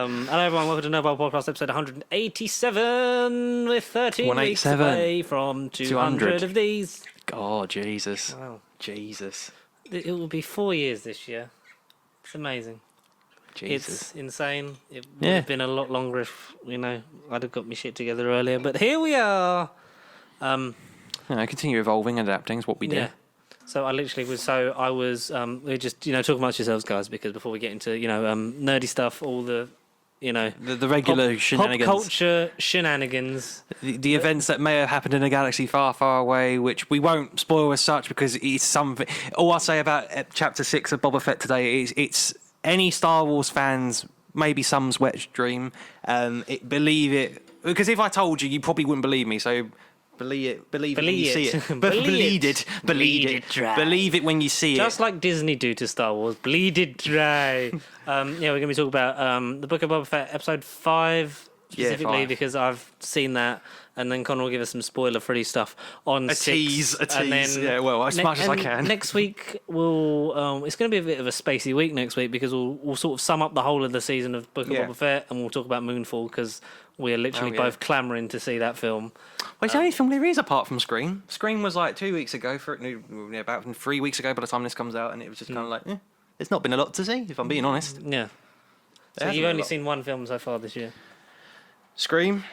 Hello everyone, welcome to Nobel Podcast episode 187. We're 13 weeks away from 200 of these. Oh, Jesus. Wow. Jesus. It will be 4 years this year. It's amazing. Jesus. It's insane. It would have been a lot longer if, I'd have got my shit together earlier. But here we are. Continue evolving and adapting is what we do. Yeah. So I literally was, we're just, talking amongst yourselves, guys, because before we get into, nerdy stuff, all the, The regular shenanigans. Pop culture shenanigans. The events that may have happened in a galaxy far, far away, which we won't spoil as such because it's something. All I'll say about Chapter 6 of Boba Fett today is it's any Star Wars fans, maybe some's wet dream, believe it. Because if I told you, you probably wouldn't believe me, so... Believe it when you see it. Believe it when you see it. Just like Disney do to Star Wars. Bleed it dry. We're going to be talking about the Book of Boba Fett, episode 5, specifically, because I've seen that. And then Connor will give us some spoiler-free stuff on 6. A tease. And then as much as I can. Next week, we'll... it's going to be a bit of a spacey week next week because we'll sort of sum up the whole of the season of Book of Boba Fett and we'll talk about Moonfall because we're literally both clamouring to see that film. Well, it's the only film there is apart from Scream. Scream was like 2 weeks ago, about 3 weeks ago by the time this comes out, and it was just kind of like, there's not been a lot to see, if I'm being honest. Yeah. So you've only seen one film so far this year? Scream.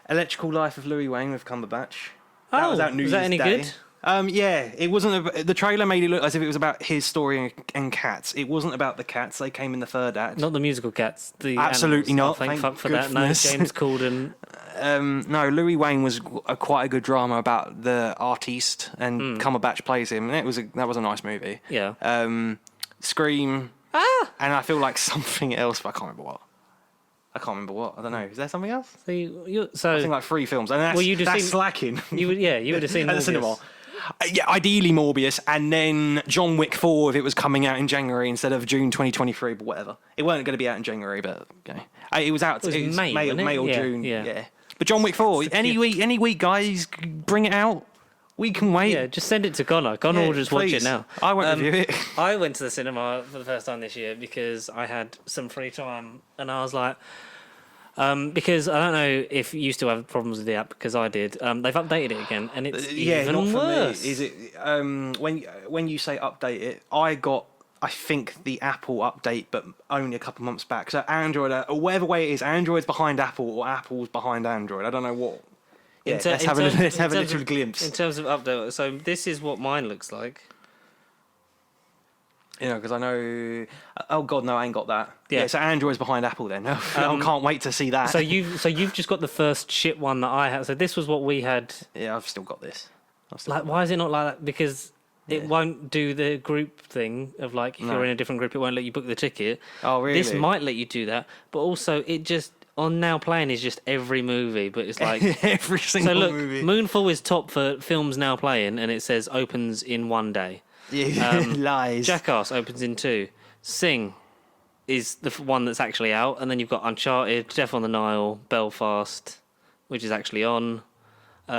Electrical Life of Louis Wayne with Cumberbatch. That was out New Year's Day. Was that any good? It wasn't. The trailer made it look as if it was about his story and cats. It wasn't about the cats. They came in the third act. Not the musical cats. Absolutely animals. not. Thank fuck for that. No, James Corden. No, Louis Wayne was quite a good drama about the artiste, and Cumberbatch plays him, and that was a nice movie. Yeah. Scream. And I feel like something else, but I can't remember what. I don't know. Is there something else? So I think like 3 films, and that's slacking. You would have seen at the cinema. Ideally Morbius, and then John Wick 4 if it was coming out in January instead of June 2023, but whatever. It weren't going to be out in January, but okay. It was out. It was May or June. Yeah. But John Wick 4, any week, guys, bring it out. We can wait. Yeah, just send it to Connor. Connor will just watch it now. I won't review it. I went to the cinema for the first time this year because I had some free time, and I was like, because I don't know if you still have problems with the app, because I did. They've updated it again, and it's even worse. Is it when you say update it? I think the Apple update, but only a couple months back. So Android, or whatever way it is, Android's behind Apple or Apple's behind Android. I don't know what. Yeah, let's have a little glimpse. In terms of update, so this is what mine looks like. Because I know. Oh God, no, I ain't got that. Yeah, so Android's behind Apple then. I can't wait to see that. So you've just got the first shit one that I had. So this was what we had. Yeah, I've still got this. Why is it not like that? Because it won't do the group thing of like if you're in a different group, it won't let you book the ticket. Oh really? This might let you do that, but also it just. On Now Playing is just every movie, but it's like... every single movie. Moonfall is top for films now playing, and it says opens in 1 day. Yeah, lies. Jackass opens in 2. Sing is the one that's actually out, and then you've got Uncharted, Death on the Nile, Belfast, which is actually on,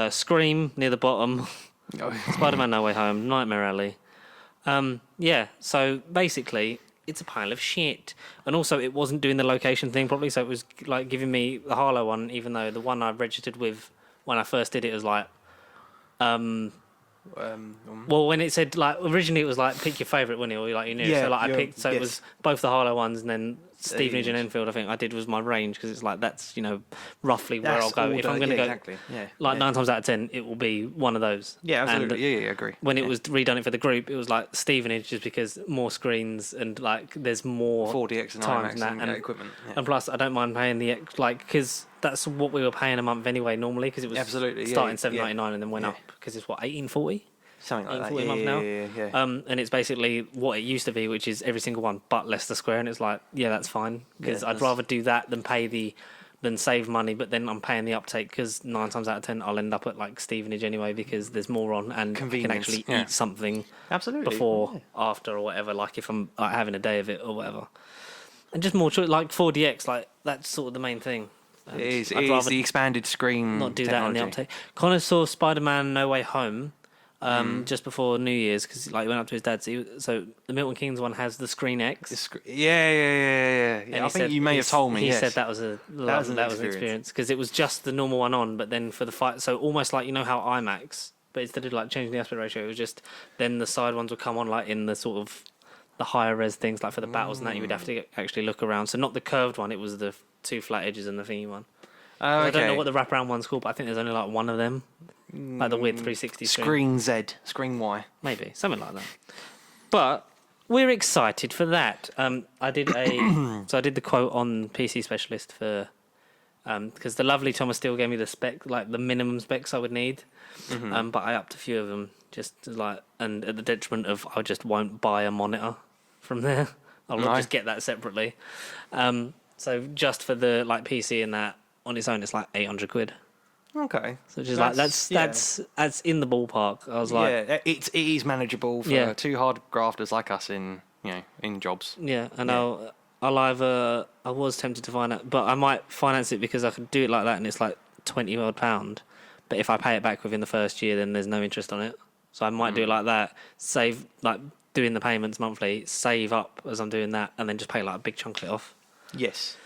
Scream near the bottom, SpiderMan No Way Home, Nightmare Alley. So basically... It's a pile of shit. And also, it wasn't doing the location thing properly, so it was like giving me the Harlow one, even though the one I registered with when I first did it was like... well, when it said, like, originally it was like, pick your favourite, wasn't it? Or like, you knew. Yeah, so like, I picked, it was both the Harlow ones and then Stevenage and Enfield, I think I did was my range, because it's like, that's, roughly where I'll go. If I'm going to go, 9 times out of 10, it will be one of those. Yeah, absolutely. And I agree. When it was redone it for the group, it was like Stevenage, just because more screens and like, there's more 4DX and IMAX and equipment. Yeah. And plus, I don't mind paying because that's what we were paying a month anyway, normally, because it was starting $7.99 and then went up, because it's what, $18.40? Something like that. $18.40 a month now. And it's basically what it used to be, which is every single one but Leicester Square, and it's like, that's fine, because I'd rather do that than save money, but then I'm paying the uptake, because 9 times out of 10 I'll end up at like Stevenage anyway, because there's more on, and I can actually eat something before, after, or whatever, like if I'm like, having a day of it or whatever. And just more choice, like 4DX, like that's sort of the main thing. It is the expanded screen. Not do technology. that in the uptake. Connor saw Spider-Man No Way Home. just before New Year's because like he went up to his dad's. So the Milton Keynes one has the Screen X. Yeah. I think you may have told me. He yes. said that was an experience because it was just the normal one on, but then for the fight, so almost like how IMAX, but instead of like changing the aspect ratio, it was just then the side ones would come on like in the sort of the higher res things, like for the battles and that you would have to actually look around. So not the curved one, it was the two flat edges and the thingy one. Okay. I don't know what the wraparound one's called, but I think there's only like one of them. Like the weird 360 Screen Z, Screen Y. Maybe, something like that. But we're excited for that. I did the quote on PC Specialist for because the lovely Thomas Steele gave me the spec, like the minimum specs I would need. But I upped a few of them just like, and at the detriment of I just won't buy a monitor from there. I'll just get that separately. So just for the like PC and that on its own, it's like 800 quid. Okay, so just like that's in the ballpark. I was like, yeah, it is manageable for two hard grafters like us in jobs. Yeah, and I'll either I was tempted to finance, but I might finance it because I could do it like that, and it's like £20 But if I pay it back within the first year, then there's no interest on it. So I might do it like that, save like doing the payments monthly, save up as I'm doing that, and then just pay like a big chunk of it off. Yes.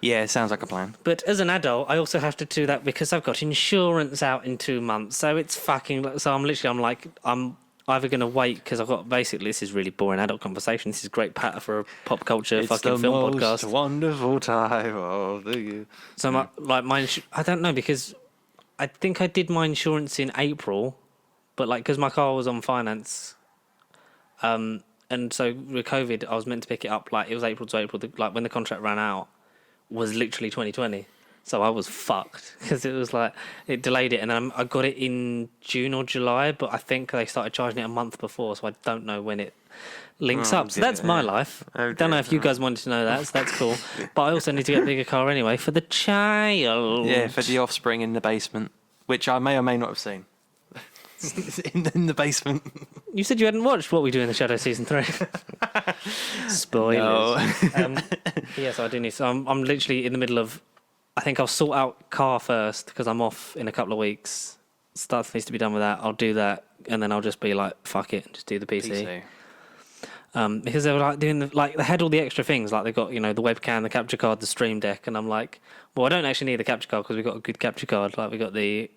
Yeah, it sounds like a plan. But as an adult, I also have to do that because I've got insurance out in 2 months. So it's fucking. So I'm either going to wait because I've got basically. This is really boring adult conversation. This is great patter for a pop culture fucking film podcast. It's the most wonderful time of the year. So I don't know because I think I did my insurance in April, but like because my car was on finance, and so with COVID, I was meant to pick it up like it was April to April. Like when the contract ran out. Was literally 2020, so I was fucked because it was like it delayed it, and I got it in June or July, but I think they started charging it a month before, so I don't know when it links up. So that's my life. Don't know if you guys wanted to know that, so that's cool. But I also need to get a bigger car anyway for the child. Yeah, for the offspring in the basement, which I may or may not have seen. in the basement. You said you hadn't watched What We Do in the Shadows season 3. Spoilers. No. Yes, I do need. So I'm literally in the middle of. I think I'll sort out car first because I'm off in a couple of weeks. Stuff needs to be done with that. I'll do that, and then I'll just be like, fuck it, and just do the PC. Because they were like doing they had all the extra things, like they got the webcam, the capture card, the stream deck, and I'm like, well, I don't actually need the capture card because we got a good capture card. Like we got the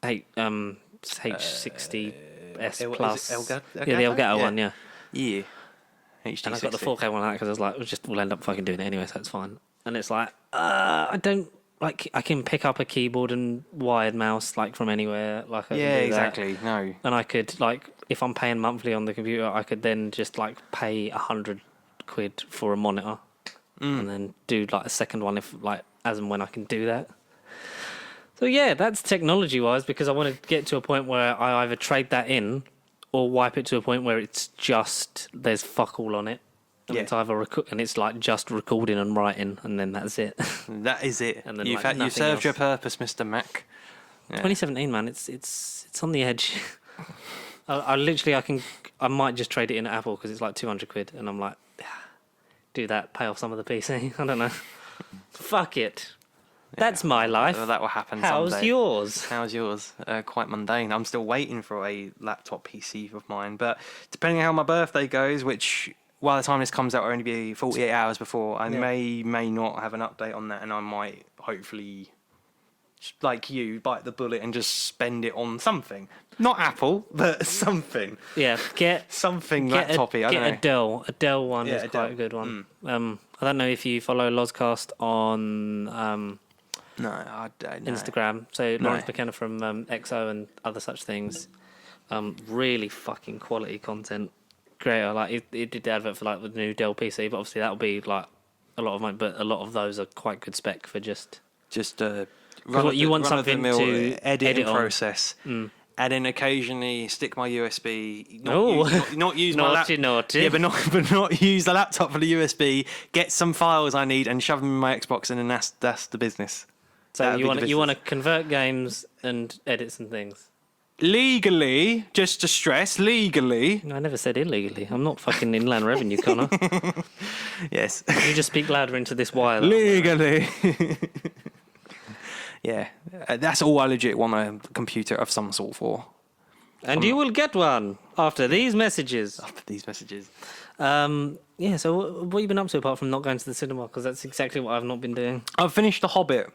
H60 S Plus. The Elgato one, yeah. Yeah. HD60. And I got the 4K one because I was like, we'll end up fucking doing it anyway, so it's fine. And it's like, I can pick up a keyboard and wired mouse like from anywhere. Like I can do exactly. That. No. And I could if I'm paying monthly on the computer, I could then just pay 100 quid for a monitor, and then do a second one if as and when I can do that. So yeah, that's technology-wise because I want to get to a point where I either trade that in or wipe it to a point where it's just there's fuck all on it. And it's either and it's just recording and writing, and then that's it. That is it. And then you've served your purpose, Mr. Mac. Yeah. 2017, man. It's on the edge. I might just trade it in at Apple because it's like 200 quid, and I'm like, do that, pay off some of the PC. I don't know. Fuck it. That's my life. That will happen someday. How's yours? Quite mundane. I'm still waiting for a laptop PC of mine, but depending on how my birthday goes, which by the time this comes out will only be 48 hours before, I may not have an update on that, and I might hopefully, like you, bite the bullet and just spend it on something. Not Apple, but something. Yeah, get something laptopy. Get a Dell one is quite a good one. I don't know if you follow Lozcast on No, I don't know. Instagram. So Lawrence McKenna from XO and other such things. Really fucking quality content creator. He did the advert for the new Dell PC, but obviously that'll be a lot of money. But a lot of those are quite good spec for just you want something to editing process. And then occasionally stick my USB. Not use my laptop. Naughty. Yeah, but not use the laptop for the USB. Get some files I need and shove them in my Xbox, and then that's the business. So you want to convert games and edit some things legally. Just to stress, legally. No, I never said illegally. I'm not fucking Inland Revenue, Connor. Yes. You just speak louder into this wire. Legally. Yeah, that's all I legit want a computer of some sort for. And you will get one after these messages. Yeah, so what have you been up to apart from not going to the cinema? Because that's exactly what I've not been doing. I've finished The Hobbit.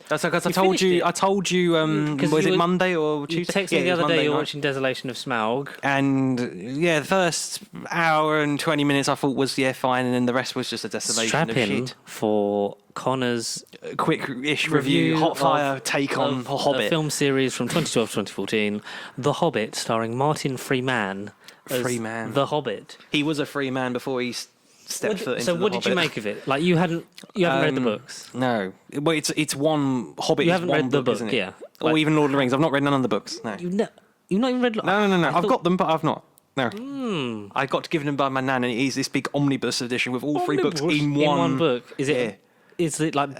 That's because I finished it? I told you. Was it Monday or Tuesday? You texted me the other day you're watching Desolation of Smaug. And yeah, the first hour and 20 minutes I thought was fine, and then the rest was just a desolation Strap of in shit. for Connor's Quick-ish review, hot fire take on Hobbit. A film series from 2012-2014, The Hobbit, starring Martin Freeman as Freeman. The Hobbit. He was a free man before he stepped foot into So the what did you Hobbit. make of it? Like you haven't read the books. No, well, it's one Hobbit. You is haven't one read the book, isn't it? yeah. Or even Lord of the Rings. I've not read none of the books. No. You've not even read. No. I've thought- got them, but I've not. No. I got given them by my nan, and it is this big omnibus edition with all 3 books in one book. Is it? Yeah. Is it like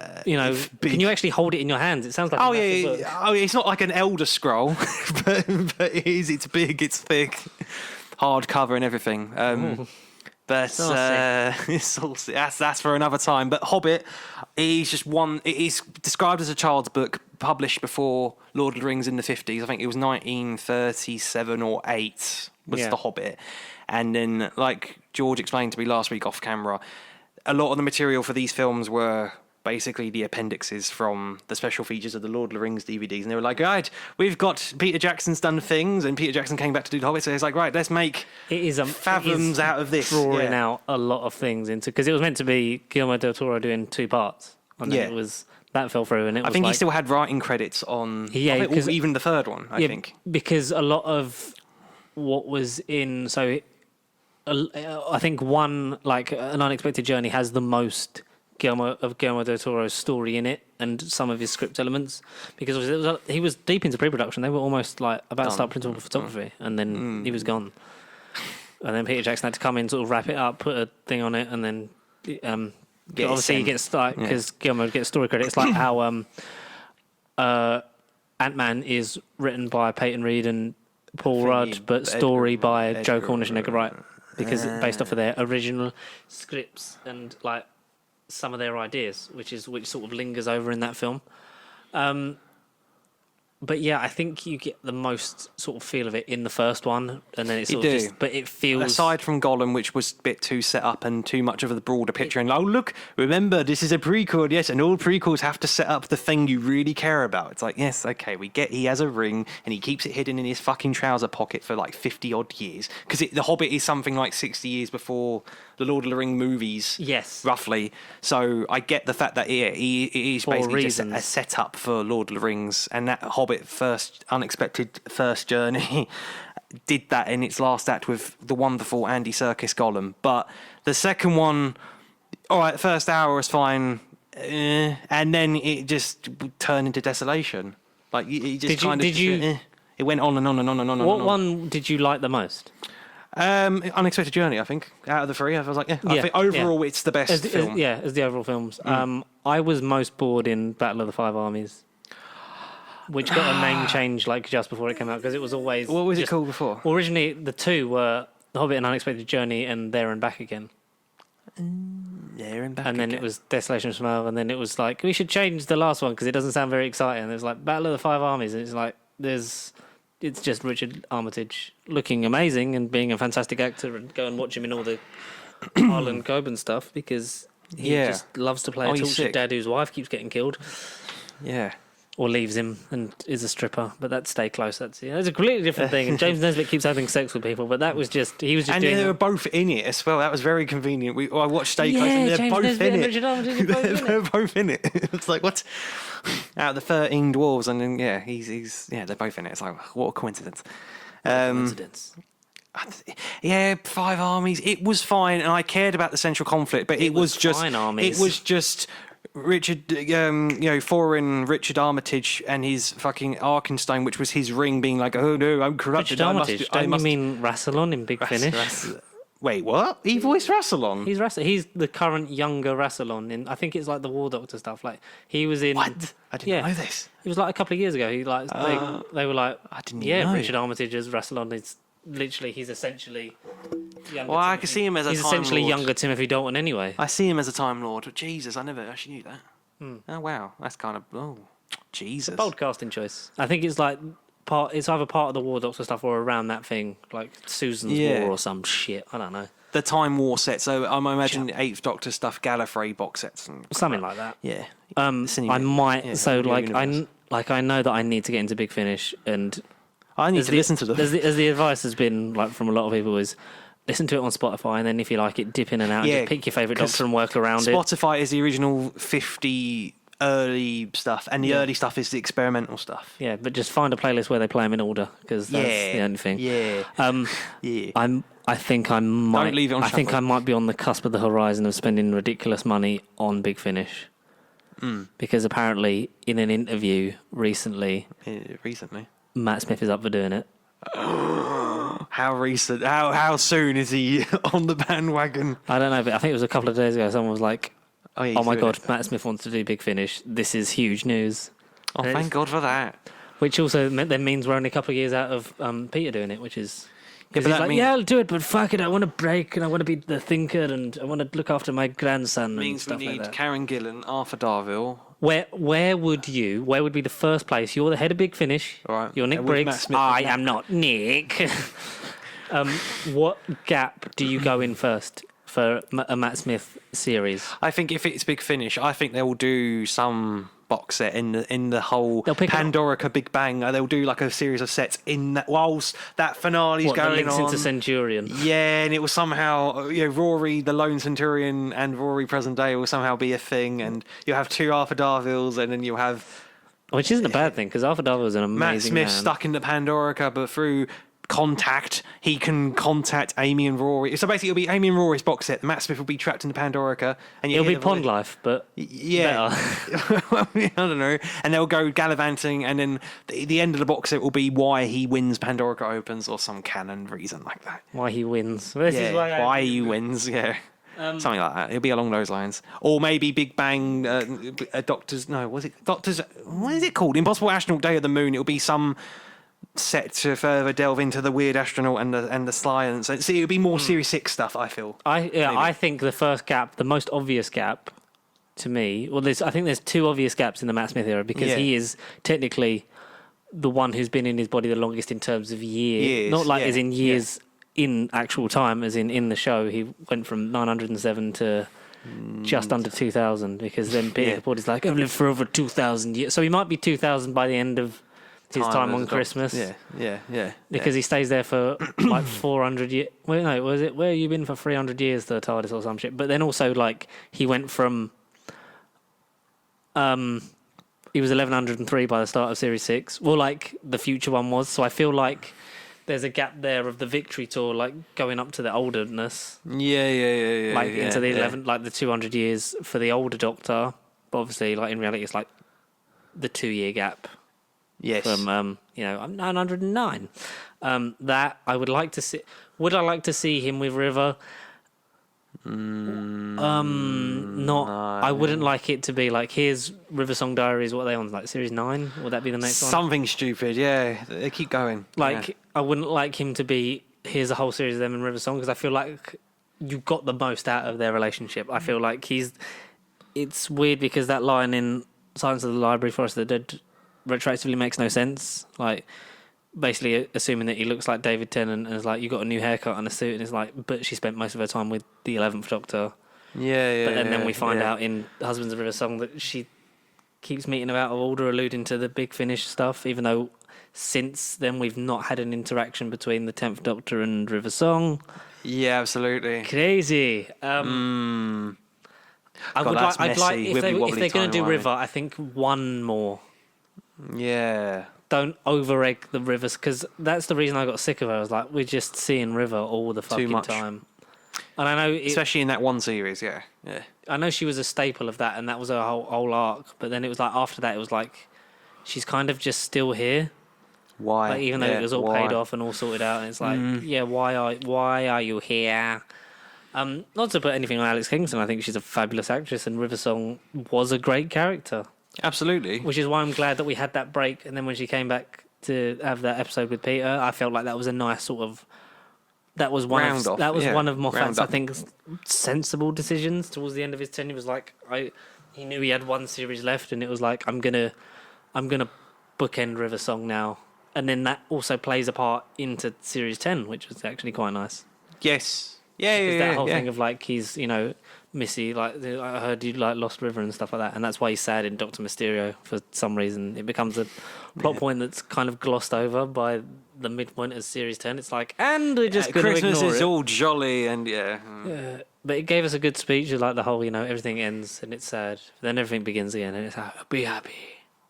big. Can you actually hold it in your hands? It sounds like Oh a massive yeah. book. Oh, it's not like an Elder Scroll, but it is. It's big. It's thick, hardcover and everything. But it's all, that's for another time. But Hobbit is just one. It is described as a child's book, published before Lord of the Rings in the 50s. I think it was 1937 or 8 was The Hobbit. And then, like George explained to me last week off camera, a lot of the material for these films were basically the appendixes from the special features of the Lord of the Rings DVDs. And they were like, right, we've got Peter Jackson's done things, and Peter Jackson came back to do The Hobbit. So it's like, right, let's make fathoms out of this. Drawing out a lot of things into... Because it was meant to be Guillermo del Toro doing 2 parts. And then it was... That fell through, and it was I think like, he still had writing credits on even the third one, I think. Because a lot of what was in... So I think one, like An Unexpected Journey, has the most Guillermo del Toro's story in it and some of his script elements, because he was deep into pre-production. They were almost like about to start principal photography, and then he was gone. And then Peter Jackson had to come in, sort of wrap it up, put a thing on it, and then obviously he gets because Guillermo gets story credit. It's like how Ant-Man is written by Peyton Reed and Paul Rudd, but story by Joe Cornish and Edgar Wright, because it's based off of their original scripts and like some of their ideas, which sort of lingers over in that film. But yeah, I think you get the most sort of feel of it in the first one, and then it's sort of just, but it feels... Aside from Gollum, which was a bit too set up and too much of the broader picture, and look, remember, this is a prequel, yes, and all prequels have to set up the thing you really care about. It's like, yes, okay, we get he has a ring, and he keeps it hidden in his fucking trouser pocket for like 50-odd years, because The Hobbit is something like 60 years before the Lord of the Rings movies, yes, roughly. So I get the fact that it is basically just a setup for Lord of the Rings, and that Hobbit unexpected first journey did that in its last act with the wonderful Andy Serkis Gollum. But the second one, all right, first hour was fine, and then it just turned into Desolation. Like it just it went on and on and on and on. What one did you like the most? Unexpected Journey, I think. Out of the 3, I was like, I think overall it's the best film. As the overall films. I was most bored in Battle of the Five Armies, which got a name change like just before it came out, because it was always... What was it called before? Originally, the 2 were The Hobbit and Unexpected Journey and There and Back Again. There and Back And then again. it was Desolation of Smaug, and then it was like, we should change the last one because it doesn't sound very exciting. And it was like Battle of the Five Armies, and it's like, it's just Richard Armitage looking amazing and being a fantastic actor, and go and watch him in all the Harlan Coben stuff, because he just loves to play a tortured dad whose wife keeps getting killed. Yeah. Or leaves him and is a stripper, but that's Stay Close. That's a completely different thing. And James Nesbitt keepps having sex with people, but that was just he was just. And doing they were both in it as well. That was very convenient. I watched Stay Close, and they're James both Nesbitt in and it. Richard Armitage are both in They're it. both in it. It's like what? Out of the 13 dwarves, and then they're both in it. It's like what a coincidence. Coincidence. Yeah, Five Armies. It was fine, and I cared about the central conflict, but it was just fine armies. It was just. Richard, foreign Richard Armitage and his fucking Arkenstone, which was his ring, being like, "Oh no, I'm corrupted." Richard Armitage. Don't you mean Rassilon in Big Finish? Wait, what? He voiced Rassilon. He's the current younger Rassilon in. I think it's like the War Doctor stuff. Like he was in. What? I didn't know this. It was like a couple of years ago. He like they were like, I didn't know. Richard Armitage as Rassilon is literally he's essentially. Well, I can see him as a he's Time essentially Lord. younger Timothy Dalton anyway. I see him as a Time Lord. Jesus, I never actually knew that. Oh wow, that's kind of Jesus. Bold casting choice. I think it's like It's either part of the War Doctor stuff or around that thing, like Susan's War or some shit. I don't know. The Time War set. So I'm imagining Eighth Doctor stuff, Gallifrey box sets, and something like that. Yeah. I might. Yeah, so I know that I need to get into Big Finish, and I need to listen to them. As the advice has been like from a lot of people is listen to it on Spotify, and then if you like it, dip in and out. And just pick your favourite Doctor and work around it. Spotify is the original 50 early stuff, and the early stuff is the experimental stuff. Yeah, but just find a playlist where they play them in order, because that's the only thing. Yeah. I think I might. Don't leave it on shuffle. I think I might be on the cusp of the horizon of spending ridiculous money on Big Finish, because apparently in an interview recently, Matt Smith is up for doing it. How recent? How soon is he on the bandwagon? I don't know, but I think it was a couple of days ago. Someone was like, "Oh my god, it. Matt Smith wants to do Big Finish. This is huge news." Oh, thank God for that. Which also then means we're only a couple of years out of Peter doing it, which is. Yeah, but he's I'll do it, but fuck it, I want to break, and I want to be the thinker, and I want to look after my grandson. Means and stuff we need like that. Karen Gillan, Arthur Darvill. Where would be the first place? You're the head of Big Finish. Right. You're Nick Briggs. I am not Nick. What gap do you go in first for a Matt Smith series? I think if it's Big Finish, I think they will do some box set in the whole Pandorica Big Bang. They'll do like a series of sets in that whilst that finale's going the links on. Into Centurion. Yeah, and it will somehow, Rory the Lone Centurion and Rory present day will somehow be a thing, and you'll have two Arthur Darvilles, and then you'll have, which isn't a bad thing because Arthur Darvill is an amazing Matt Smith man. Stuck in the Pandorica, but through contact he can contact Amy and Rory. So basically it'll be Amy and Rory's box set. Matt Smith will be trapped in the Pandorica, and it'll be Pond Life, but I don't know, and they'll go gallivanting, and then the end of the box set will be why he wins Pandorica opens, or some canon reason like that. Why he wins. Why he wins, something like that. It'll be along those lines. Or maybe Big Bang, Doctors, what is it called? Impossible Astronaut Day of the Moon. It'll be some set to further delve into the weird astronaut and the science. So it'll be more Series 6 stuff, I feel. I think the first gap, the most obvious gap to me, I think there's two obvious gaps in the Matt Smith era, because he is technically the one who's been in his body the longest in terms of years. Not like as in years in actual time, as in the show. He went from 907 to just under 2000, because then Peter Capaldi's like, I've lived for over 2000 years. So he might be 2000 by the end of his time on Christmas. Because he stays there for like 400 years. Wait, no, was it? Where have you been for 300 years, the TARDIS or some shit? But then also, like, he went from. He was 1103 by the start of Series 6. Well, like, the future one was. So I feel like there's a gap there of the Victory Tour, like, going up to the olderness. Yeah. Like, into the 11, like, the 200 years for the older Doctor. But obviously, like, in reality, it's like the 2-year gap. Yes. From I'm 909. That I would like to see. Would I like to see him with River? Not. I wouldn't like it to be like, here's River Song Diaries. What are they on? Like Series 9? Would that be the next one? Something stupid. Yeah, they keep going. Like I wouldn't like him to be. Here's a whole series of them in River Song, because I feel like you got the most out of their relationship. I feel like It's weird because that line in Silence of the Library, Forest of the Dead, retroactively makes no sense. Like, basically assuming that he looks like David Tennant and is like, you got a new haircut and a suit, and it's like, but she spent most of her time with the 11th Doctor. But then we find out in Husbands of River Song that she keeps meeting him out of order, alluding to the Big Finish stuff, even though since then we've not had an interaction between the 10th Doctor and River Song. Yeah, absolutely. Crazy. I'd like if they're going to do River, I think one more. Yeah. Don't over-egg the Rivers, because that's the reason I got sick of her. I was like, we're just seeing River all the fucking time. And I know... Especially in that one series, yeah. I know she was a staple of that, and that was her whole arc. But then it was like, after that, it was like, she's kind of just still here. Why? Like, even though it was all paid off and all sorted out, and it's like, why are you here? Not to put anything on Alex Kingston, I think she's a fabulous actress, and River Song was a great character. Absolutely. Which is why I'm glad that we had that break, and then when she came back to have that episode with Peter, I felt like that was a nice sort of... That was one of Moffat's, I think, sensible decisions towards the end of his tenure. Was like, he knew he had one series left, and it was like, I'm gonna bookend River Song now and then that also plays a part into Series 10, which was actually quite nice. Yes. Yeah. That whole thing of like he's Missy, like I heard you like Lost River and stuff like that, and that's why he's sad in Doctor Mysterio for some reason. It becomes a plot point that's kind of glossed over by the midpoint of Series 10. It's like, and we're just going to ignore it. Christmas is all jolly and but it gave us a good speech of like the whole, everything ends and it's sad, then everything begins again, and it's like, be happy.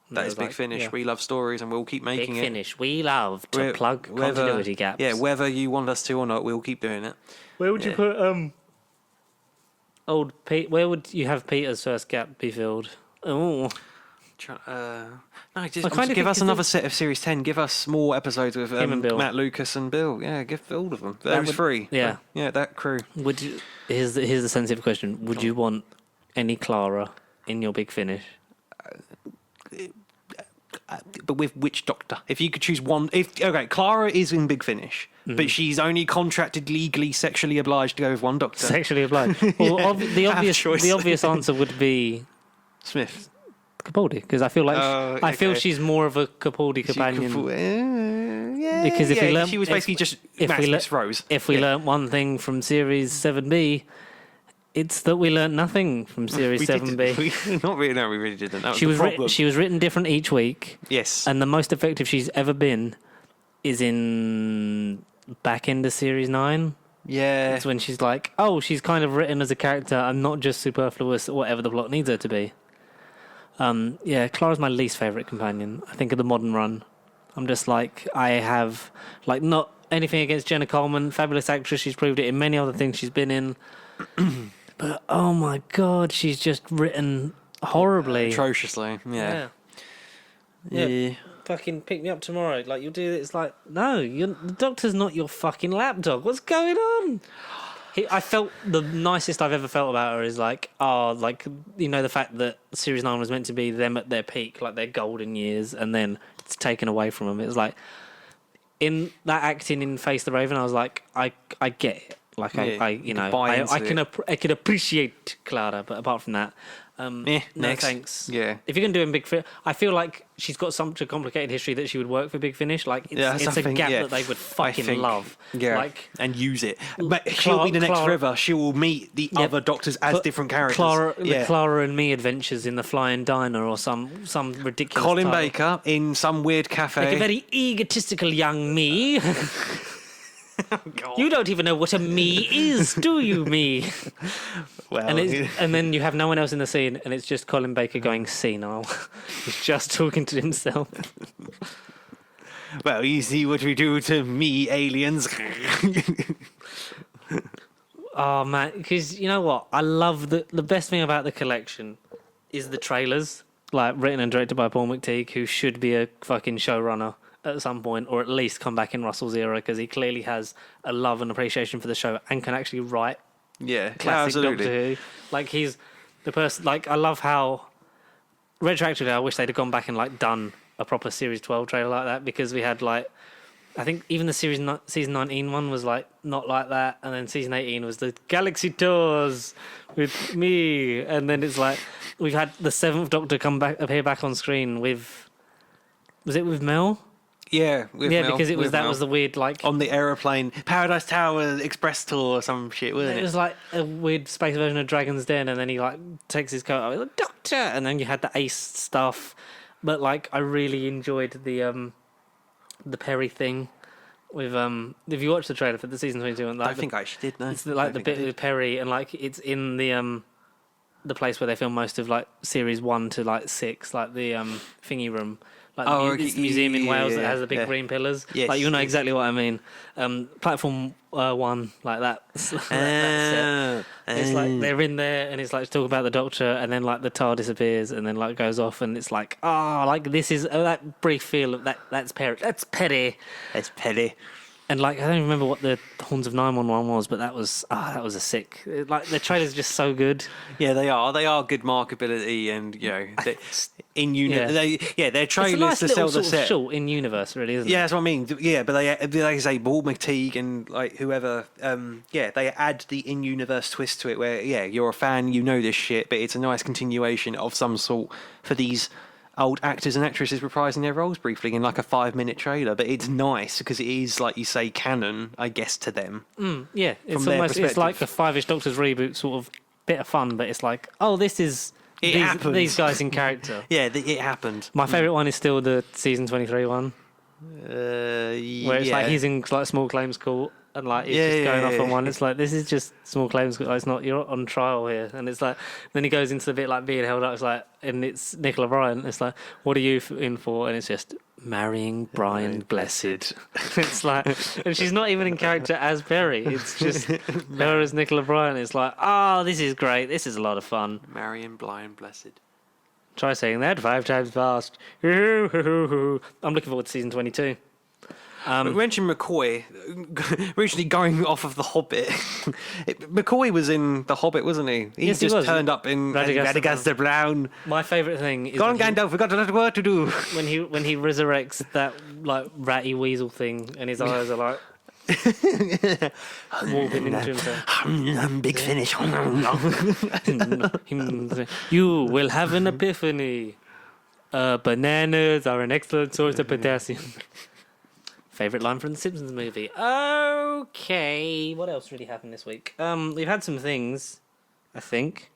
And that is Big Finish. Yeah. We love stories and we'll keep making Big it. Finish. We love to plug continuity gaps. Yeah, whether you want us to or not, we'll keep doing it. Where would you put old Pete? Where would you have Peter's first gap be filled? Oh, no, just give us another set of Series 10. Give us more episodes with Matt, Lucas, and Bill. Yeah, give all of them. Those three. Yeah, that crew. Would you? Here's the sensitive question. Would you want any Clara in your Big Finish? But with which Doctor? If you could choose one, Clara is in Big Finish, but she's only contracted legally, sexually obliged to go with one Doctor. Sexually obliged. Well, the obvious answer would be Smith, Capaldi, because I feel like I feel she's more of a Capaldi companion. Because if we learn, she was basically just Miss Rose. If we learnt one thing from Series 7B. It's that we learnt nothing from Series 7B. Not really. No, we really didn't. That was she the problem. She was written different each week. Yes. And the most effective she's ever been is in back end of Series 9. Yeah. It's when she's like, she's kind of written as a character and not just superfluous or whatever the plot needs her to be. Clara's my least favourite companion. I think of the modern run. I'm just like, I have, like, not anything against Jenna Coleman. Fabulous actress. She's proved it in many other things she's been in. But oh my god, she's just written horribly, atrociously. Yeah. Fucking pick me up tomorrow. Like you'll do it. It's like no, the Doctor's not your fucking lapdog. What's going on? I felt the nicest I've ever felt about her is like, the fact that Series 9 was meant to be them at their peak, like their golden years, and then it's taken away from them. It was like in that acting in Face the Raven, I was like, I get it. Like I can appreciate Clara, but apart from that, no next. Thanks. Yeah, if you're gonna do a Big Finish, I feel like she's got such a complicated history that she would work for Big Finish. Like it's a gap that they would fucking love. Yeah, like and use it. But she'll be the next River. She will meet the other Doctors as different characters. The Clara and Me adventures in the Flying Diner or some ridiculous. Colin title. Baker in some weird cafe. Like a very egotistical young me. God. You don't even know what a me is, do you, me? Well, and then you have no one else in the scene, and it's just Colin Baker going senile. He's just talking to himself. Well, you see what we do to me, aliens. Oh man, because you know what? I love the best thing about the collection is the trailers, like written and directed by Paul McTeague, who should be a fucking showrunner at some point, or at least come back in Russell's era, because he clearly has a love and appreciation for the show and can actually write classic Doctor Who. Like he's the person. Like I love how retroactively I wish they'd have gone back and like done a proper Series 12 trailer like that, because we had like I think even the season 19 one was like not like that, and then season 18 was the Galaxy Tours with me, and then it's like we've had the 7th Doctor appear back on screen with was it with Mel? Yeah, Mel, because was Mel. the weird like on the aeroplane Paradise Tower Express tour or some shit, wasn't it? It was like a weird space version of Dragon's Den, and then he like takes his coat off, like, Doctor, and then you had the Ace stuff. But like I really enjoyed the Perry thing with if you watch the trailer for the season 22 one, like, I think I actually did. No, it's like the bit with Perry, and like it's in the place where they film most of like series 1 to like 6, like the thingy room. Like the museum in Wales that has the big green pillars. Yes, like you'll know exactly what I mean. Platform 1, like that. That's it. It's like they're in there, and it's like talk about the Doctor, and then like the TAR disappears, and then like goes off, and it's like like this is that brief feel of that's Perry. That's petty. That's petty. And like I don't remember what the Horns of 911 was, but that was a sick. Like the trailer's just so good. Yeah, they are. They are good marketability, and in their trailers to sell the set. Short in universe, really, isn't it? Yeah, that's what I mean. Yeah, but they say Paul McTeague and like whoever. They add the in-universe twist to it, where you're a fan, you know this shit, but it's a nice continuation of some sort for these old actors and actresses reprising their roles briefly in like a 5-minute trailer, but it's nice because it is, like you say, canon, I guess, to them. Yeah, it's their almost it's like perspective. the Five-ish Doctors reboot, sort of bit of fun, but it's like, oh, this is happened. these guys in character. Yeah, it happened. My favourite one is still the season 23 one, Where where it's like he's in like small claims court and like he's just going off on one. It's like, this is just small claims court. Like, it's not, you're on trial here. And it's like, then he goes into the bit like being held up. It's like, and it's Nicola Bryant. It's like, what are you in for? And it's just marrying Brian Blessed. It's like, and she's not even in character as Berry. It's just her as Nicola Bryant. It's like, oh, this is great. This is a lot of fun. Marion Blind Blessed. Try saying that 5 times fast. I'm looking forward to season 22. We mentioned McCoy, originally going off of The Hobbit. McCoy was in The Hobbit, wasn't he? He Yes, he just was. turned up in Radagast Brown. My favourite thing is Go on, Gandalf, we've got a lot of work to do. when he resurrects that like ratty weasel thing, and his eyes are like warping into himself. Big finish. You will have an epiphany. Bananas are an excellent source of potassium. Favorite line from the Simpsons movie. Okay, what else really happened this week? We've had some things, I think.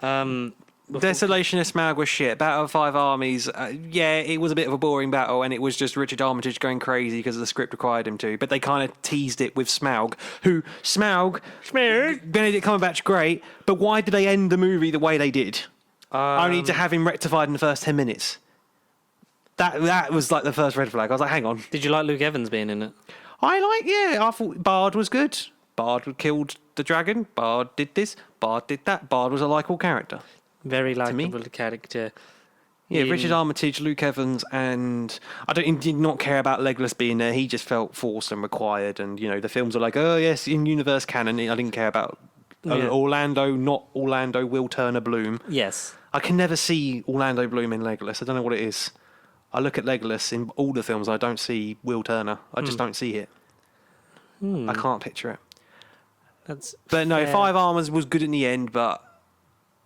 Desolation of Smaug was shit. Battle of Five Armies, yeah, it was a bit of a boring battle, and it was just Richard Armitage going crazy because the script required him to. But they kind of teased it with Smaug, Smaug, Benedict Cumberbatch, great. But why did they end the movie the way they did? Only to have him rectified in the first 10 minutes. That was like the first red flag. I was like, hang on. Did you like Luke Evans being in it? I thought Bard was good. Bard killed the dragon. Bard did this. Bard did that. Bard was a likeable character. Very likeable character. Yeah, Richard Armitage, Luke Evans, and he did not care about Legolas being there. He just felt forced and required. And, the films are like, oh, yes, in universe canon. I didn't care about Orlando, not Orlando, Will Turner Bloom. Yes. I can never see Orlando Bloom in Legolas. I don't know what it is. I look at Legolas in all the films. I don't see Will Turner. I just don't see it. I can't picture it. That's But no, fair. Five Armies was good in the end.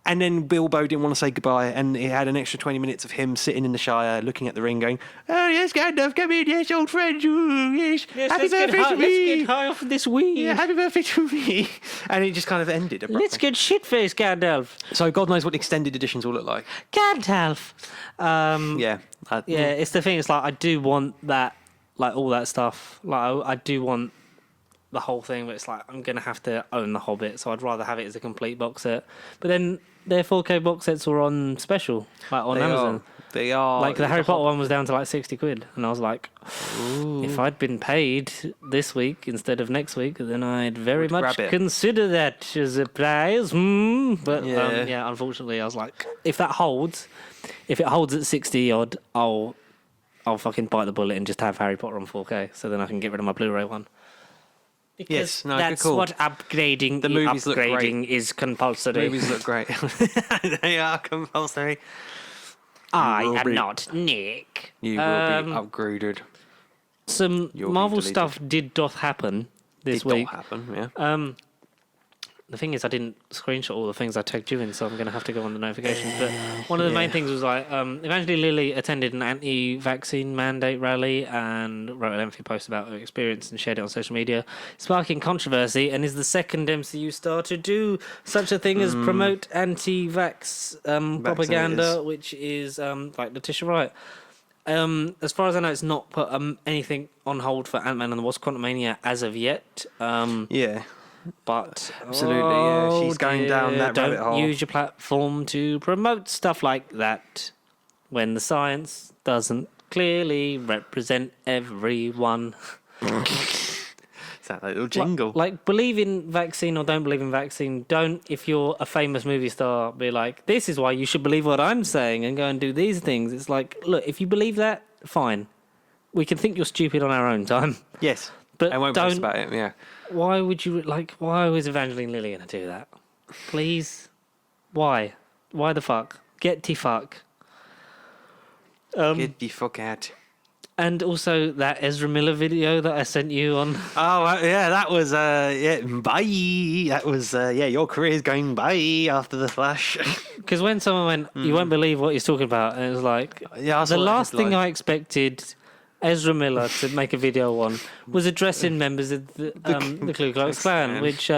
And then Bilbo didn't want to say goodbye, and he had an extra 20 minutes of him sitting in the Shire, looking at the ring, going, "Oh yes, Gandalf, come in, yes, old friend, yes, happy birthday to me, Let's get high off this weed. yeah, happy birthday to me," and it just kind of ended abruptly. Let's get shit-faced, Gandalf. So God knows what extended editions will look like. Gandalf. Yeah. Yeah, it's the thing. It's like, I do want that, like all that stuff. Like I do want the whole thing, but it's like, I'm gonna have to own The Hobbit, so I'd rather have it as a complete box set. But then their 4K box sets were on special, like on Amazon. They are. Like the Harry Potter one was down to like 60 quid, and I was like, if I'd been paid this week instead of next week, then I'd very much grab it. consider that as a prize. But Yeah. unfortunately, I was like, if it holds at 60 odd, I'll fucking bite the bullet and just have Harry Potter on 4K, so then I can get rid of my Blu-ray one. Because Yes, no, good that's call. what upgrading The movies look great. is compulsory. Movies look great. They are compulsory. I will am be- not Nick. You will be upgraded. Some You'll be Marvel deleted. stuff doth happen this It week. don't happen, yeah. The thing is, I didn't screenshot all the things I tagged you in, so I'm going to have to go on the notifications. But one of the main things was like, Evangeline Lilly attended an anti-vaccine mandate rally and wrote a lengthy post about her experience and shared it on social media, sparking controversy, and is the second MCU star to do such a thing as promote anti-vax propaganda, which is like Letitia Wright. As far as I know, it's not put anything on hold for Ant-Man and the Wasp: Quantumania as of yet. Yeah. But Absolutely, yeah. She's going down that don't rabbit hole. use your platform to promote stuff like that when the science doesn't clearly represent everyone. Is that a little jingle? Like, believe in vaccine or don't believe in vaccine. Don't, if you're a famous movie star, be like, this is why you should believe what I'm saying and go and do these things. It's like, look, if you believe that, fine. We can think you're stupid on our own time. Yes. But I won't don't. post about it, yeah. Why would you, why was Evangeline Lilly going to do that? Please? Why? Why the fuck? Get the fuck. Get the fuck out. And also that Ezra Miller video that I sent you on. Oh, yeah, that was, bye. That was, your career's going bye after the Flash. Because when someone went, you won't believe what he's talking about, and it was like, Yeah, I saw the that last thing headline. I expected Ezra Miller to make a video on was addressing members of the Ku Klux Klan, which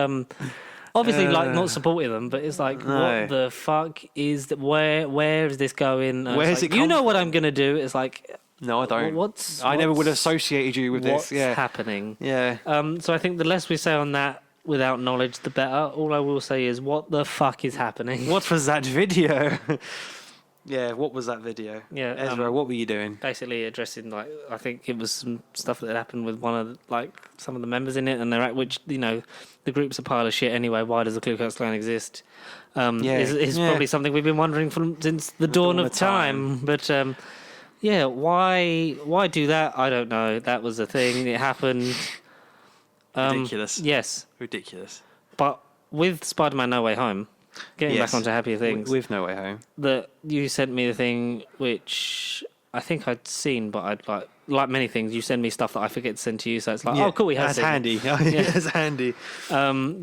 obviously not supporting them, but it's like, No. what the fuck is that? Where is this going? And Where's it's like, it you come know what I'm gonna do? It's like, No, I don't. I never would have associated you with what's this. Yeah. happening? Yeah. So I think the less we say on that without knowledge, the better. All I will say is, what the fuck is happening? What was that video? Yeah, what was that video? Yeah, Ezra, what were you doing? Basically addressing, like, I think it was some stuff that had happened with one of some of the members in it, and they're which, the group's a pile of shit anyway. Why does the Ku Klux Klan exist? Is probably something we've been wondering since the dawn of time. But why do that? I don't know. That was a thing. It happened. Ridiculous. Yes, Ridiculous. but with Spider-Man: No Way Home, getting back onto happier things, With No Way Home. that you sent me the thing which I think I'd seen, but I'd like many things, you send me stuff that I forget to send to you, so it's like, oh cool, we have That's seen it. handy. It's handy. That I'm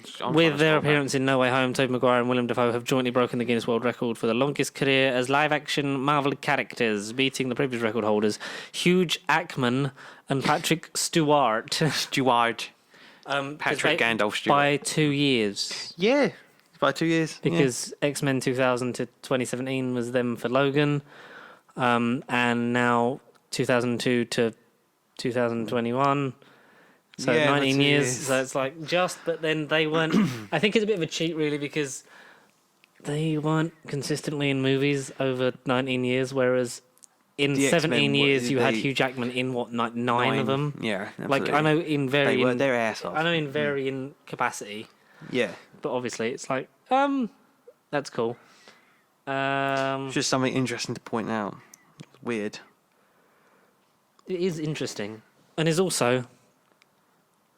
trying with to their scroll appearance in No Way Home, Tobey Maguire and Willem Dafoe have jointly broken the Guinness World Record for the longest career as live-action Marvel characters, beating the previous record holders Hugh Jackman and Patrick Stewart. Stuart. Patrick Gandalf Stewart. By 2 years. Yeah. By 2 years. Because X-Men 2000 to 2017 was them for Logan, and now 2002 to 2021, so 19 years. So it's like but then they weren't. I think it's a bit of a cheat, really, because they weren't consistently in movies over 19 years, whereas in The 17 X-Men years you had they- Hugh Jackman in nine of them. Yeah. Like, I know in They varying, were their ass off. I know in varying capacity, Yeah. but obviously it's like, that's cool. It's just something interesting to point out. Weird. It is interesting, and is also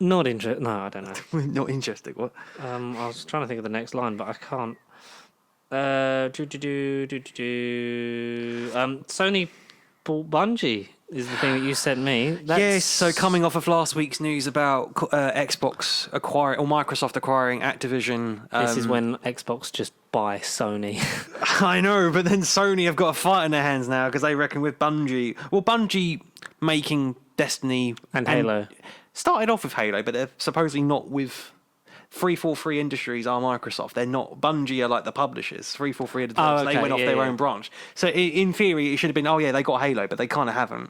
not interesting. No, I don't know. Not interesting. What? I was trying to think of the next line, but I can't. Sony Bungie is the thing that you sent me. Yes, so coming off of last week's news about Xbox acquiring, or Microsoft acquiring Activision. This is when Xbox just buy Sony. I know, but then Sony have got a fight in their hands now because they reckon with Bungie. Well, Bungie making Destiny And Halo. Started off with Halo, but they're supposedly not with 343 Industries are Microsoft. They're not. Bungie are like the publishers. 343 are the developers. They went off their own branch. So in theory, it should have been, they got Halo, but they kind of haven't.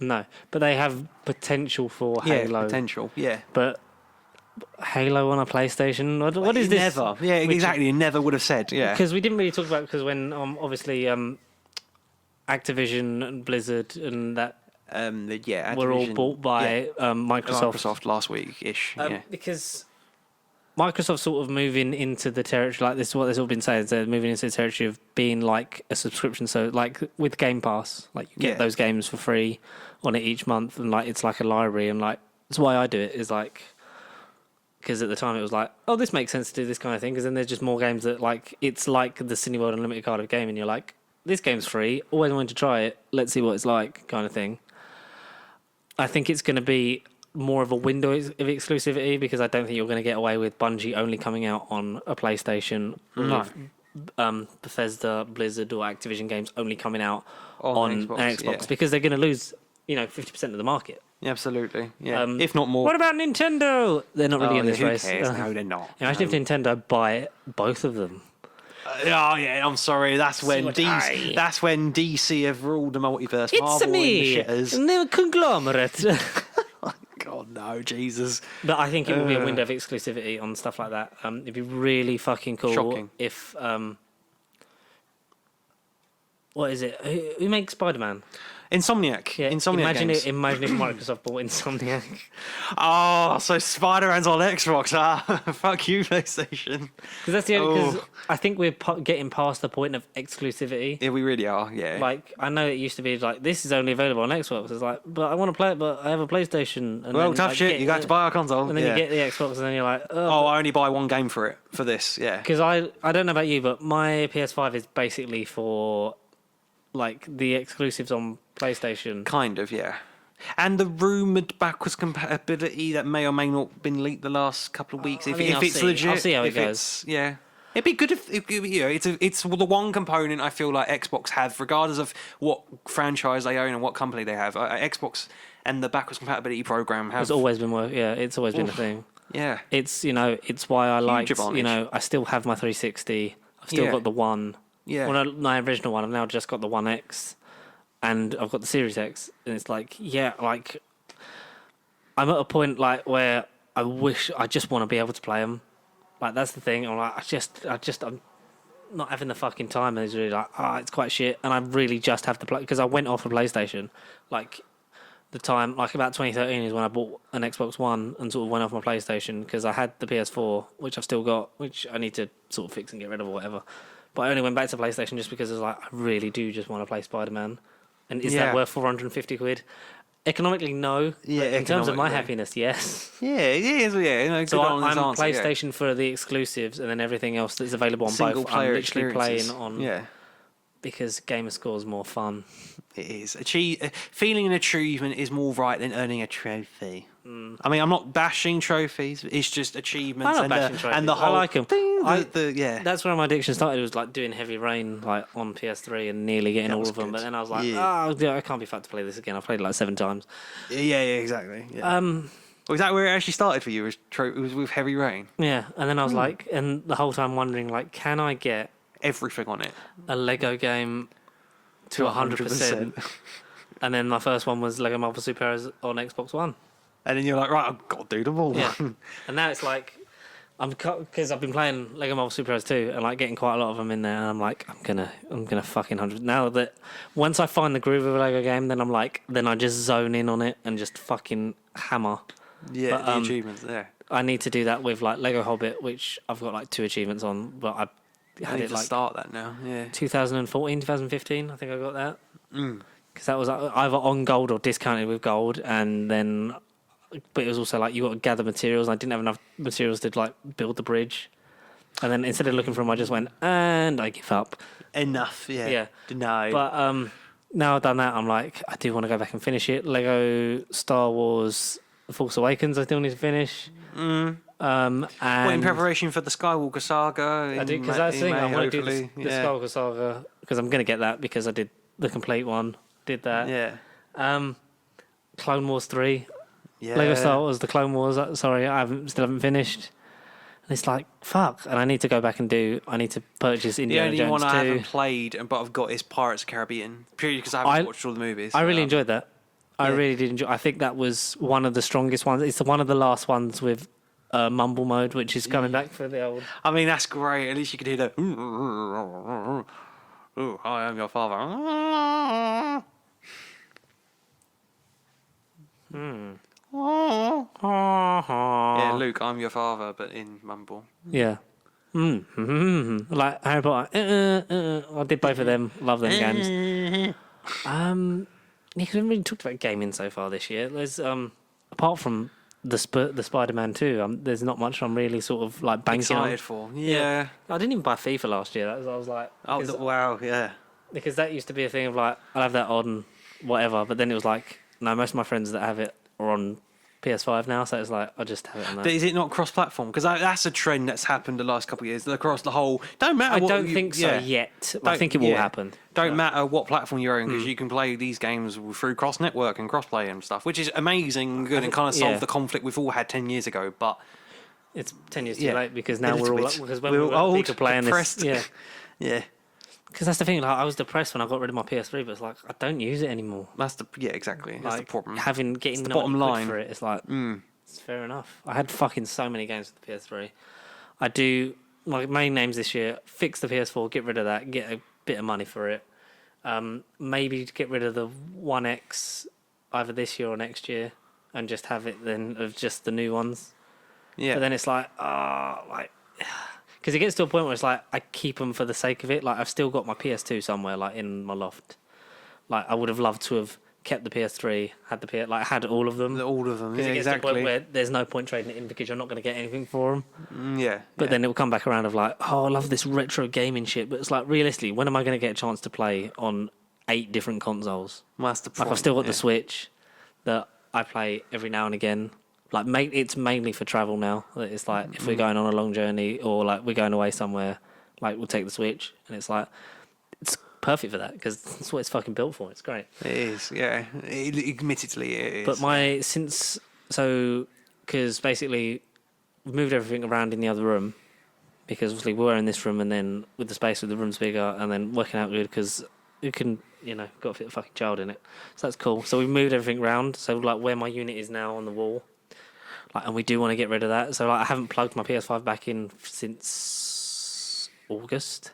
No, but they have potential for Halo. Potential, yeah. But Halo on a PlayStation? What is this? Never. Yeah, exactly. You never would have said, yeah. Because we didn't really talk about because when obviously Activision and Blizzard and that were all Activision, bought by Microsoft. Microsoft last week-ish, Because Microsoft's sort of moving into the territory, like this is what they've all been saying, they're moving into the territory of being like a subscription. So like with Game Pass, like you get those games for free on it each month, and like it's like a library, and like that's why I do it, is like, because at the time it was like, oh, this makes sense to do this kind of thing, because then there's just more games that like, it's like the Cineworld Unlimited card of game, and you're like, this game's free, always wanted to try it, let's see what it's like, kind of thing. I think it's going to be more of a window of exclusivity, because I don't think you're going to get away with Bungie only coming out on a PlayStation, with Bethesda, Blizzard, or Activision games only coming out on an Xbox, because they're going to lose 50% of the market. Absolutely, yeah. If not more. What about Nintendo? They're not really in this who race. cares? No, they're not. Imagine if Nintendo buy both of them. I'm sorry. That's when DC have ruled the multiverse. It's Marvel me, and the shitters. and they're a conglomerate. God no, Jesus. But I think it will be a window of exclusivity on stuff like that. It'd be really fucking cool. Shocking. If what is it? Who makes Spider-Man? Insomniac. Yeah, Insomniac games. Imagine if Microsoft bought Insomniac. Oh, so Spider-Man's on Xbox. Fuck you, PlayStation. Because that's the only. Because I think we're getting past the point of exclusivity. Yeah, we really are. Yeah. Like, I know it used to be like, this is only available on Xbox. It's like, but I want to play it, but I have a PlayStation. And well, then, tough shit. You got to buy a console. And then you get the Xbox, and then you're like, oh, I only buy one game for this. Yeah. Because I don't know about you, but my PS5 is basically for like the exclusives on PlayStation. Kind of, yeah. And the rumoured backwards compatibility that may or may not have been leaked the last couple of weeks. If it's legit, I'll see how it goes. Yeah. It'd be good if it's the one component I feel like Xbox have, regardless of what franchise they own and what company they have. Xbox and the backwards compatibility program have. It's always been it's always been a thing. Yeah. It's it's why I like advantage. I still have my 360. I've still got the One. Yeah. Well, no, my original one. I've now just got the One X, and I've got the Series X, and it's like I'm at a point like where I wish I just want to be able to play them. Like that's the thing. I'm like I'm not having the fucking time, and it's really like it's quite shit, and I really just have to play because I went off of PlayStation like. The time, like about 2013, is when I bought an Xbox One and sort of went off my PlayStation because I had the PS4, which I've still got, which I need to sort of fix and get rid of or whatever. But I only went back to PlayStation just because I was like, I really do just want to play SpiderMan. And is that worth 450 quid? Economically, no. Yeah, in terms of my happiness, yes. Yeah, it is. Yeah, so I'm PlayStation for the exclusives, and then everything else that's available on both. I'm literally playing on. Yeah. Because gamer score is more fun. It is. Feeling an achievement is more right than earning a trophy. I mean, I'm not bashing trophies. It's just achievements and the whole. I like them. That's where my addiction started. It was like doing Heavy Rain like on PS3 and nearly getting all of them. But then I was like, I can't be fucked to play this again. I've played it like 7 times. Yeah, exactly. Yeah. Was that where it actually started for you? It was with Heavy Rain. Yeah, and then I was like, and the whole time wondering, like, can I get everything on it? A Lego game to 100%. And then my first one was Lego Marvel Superheroes on Xbox One. And then you're like, right, I've got to do them all. Yeah. And now it's like, because I've been playing Lego Marvel Superheroes 2 and like getting quite a lot of them in there, and I'm like, I'm gonna fucking 100. Now that once I find the groove of a Lego game, then I'm like, then I just zone in on it and just fucking hammer. Yeah, but, the achievements there. I need to do that with like Lego Hobbit, which I've got like 2 achievements on, but I had it like start that now. Yeah, 2014, 2015. I think I got that because that was either on gold or discounted with gold, and then. But it was also like you got to gather materials. And I didn't have enough materials to like build the bridge, and then instead of looking for them, I just went and I give up. Enough, yeah. No. But now I've done that, I'm like, I do want to go back and finish it. Lego Star Wars: The Force Awakens, I still need to finish. And in preparation for the Skywalker saga. I do because that's the thing. I want to do the Skywalker saga because I'm going to get that because I did the complete one. Did that. Yeah. Clone Wars 3. Yeah. Lego Star Wars, the Clone Wars. Sorry, still haven't finished. And it's like fuck, and I need to go back and I need to purchase Indiana Jones 2. The only one I haven't played, but I've got is Pirates of the Caribbean. Purely because I haven't watched all the movies. I really enjoyed that. I really did enjoy. I think that was one of the strongest ones. It's one of the last ones with mumble mode, which is coming back for the old. I mean, that's great. At least you could hear the. Ooh, I am your father. Yeah, Luke, I'm your father, but in mumble. Yeah. Like Harry Potter. I did both of them. Love them games. Nick, we haven't really talked about gaming so far this year. There's apart from the Spider-Man 2, there's not much I'm really sort of like banking excited for. Yeah. I didn't even buy FIFA last year. I was like, wow, yeah. Because that used to be a thing of like, I'll have that on whatever, but then it was like, no, most of my friends that have it are on PS5 now, so it's like I just have it on that. But is it not cross-platform? Because that's a trend that's happened the last couple of years across the whole. Don't matter. I don't think so yet. I think it will happen. Don't matter what platform you're on, because you can play these games through cross-network and cross-play and stuff, which is amazing and good and kind of solve the conflict we've all had 10 years ago. But it's 10 years too late because now we're all because when we're old, people playing depressed. This, yeah. Because that's the thing. Like, I was depressed when I got rid of my PS3, but it's like I don't use it anymore. Exactly. That's the problem. Getting the bottom line for it. It's like it's fair enough. I had fucking so many games with the PS3. I do my main names this year. Fix the PS4. Get rid of that. Get a bit of money for it. Maybe get rid of the One X either this year or next year, and just have it then of just the new ones. Yeah. But then it's like because it gets to a point where it's like I keep them for the sake of it. Like I've still got my PS2 somewhere, like in my loft. Like I would have loved to have kept the PS3, had all of them. All of them, yeah, it gets to a point where there's no point trading it in because you're not going to get anything for them. But then it will come back around of like, oh, I love this retro gaming shit. But it's like realistically, when am I going to get a chance to play on 8 different consoles. Well, that's the Like problem. I've still got the Switch that I play every now and again. Like it's mainly for travel now. It's like if we're going on a long journey or like we're going away somewhere, like we'll take the Switch, and it's like it's perfect for that because that's what it's fucking built for. It's great. It is, yeah. Admittedly, it is. But because basically we've moved everything around in the other room because obviously we were in this room and then with the space with the room's bigger and then working out good because you can, got to fit a fucking child in it. So that's cool. So we moved everything around. So like where my unit is now on the wall, like, and we do want to get rid of that. So like I haven't plugged my PS5 back in Since August.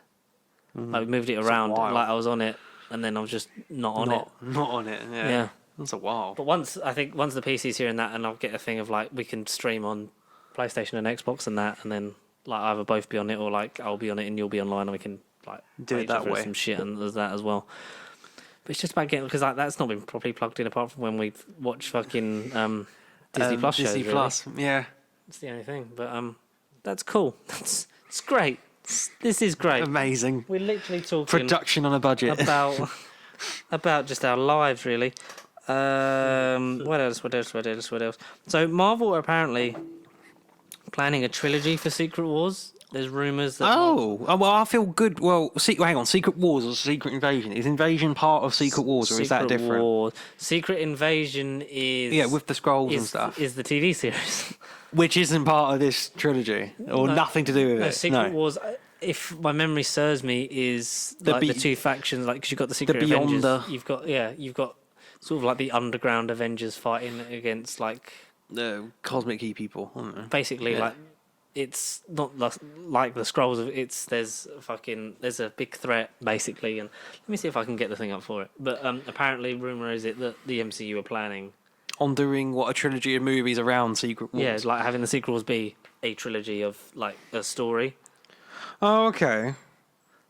Like we moved it around. Like I was on it and then I was just not on it. Not on it, yeah. Yeah. That's a while. But once the PC's here and that, and I'll get a thing of like we can stream on PlayStation and Xbox and that, and then like either both be on it or like I'll be on it and you'll be online and we can like do it that way. Some shit and there's that as well. But it's just about getting because like that's not been properly plugged in apart from when we watch fucking Disney Plus shows. Disney Plus, really. Yeah. It's the only thing, but that's cool. It's great. This is great. Amazing. We're literally talking production on a budget about just our lives, really. What else? So Marvel are apparently planning a trilogy for Secret Wars. There's rumours that... well, I feel good. Well, hang on. Secret Wars or Secret Invasion? Is Invasion part of Secret Wars or is that different? Wars. Secret Invasion is... Yeah, with the scrolls and stuff. Is the TV series. Which isn't part of this trilogy or nothing to do with it. Secret Wars, if my memory serves me, is like the two factions. Like, because you've got the Secret Avengers. You've got sort of like the underground Avengers fighting against like... The cosmic-y people. Basically, like... It's not like the scrolls of there's a big threat basically, and let me see if I can get the thing up for it. But apparently, rumor is it that the MCU are planning on doing a trilogy of movies around Secret Wars. Yeah, it's like having the Secret Wars be a trilogy of like a story. Oh, okay.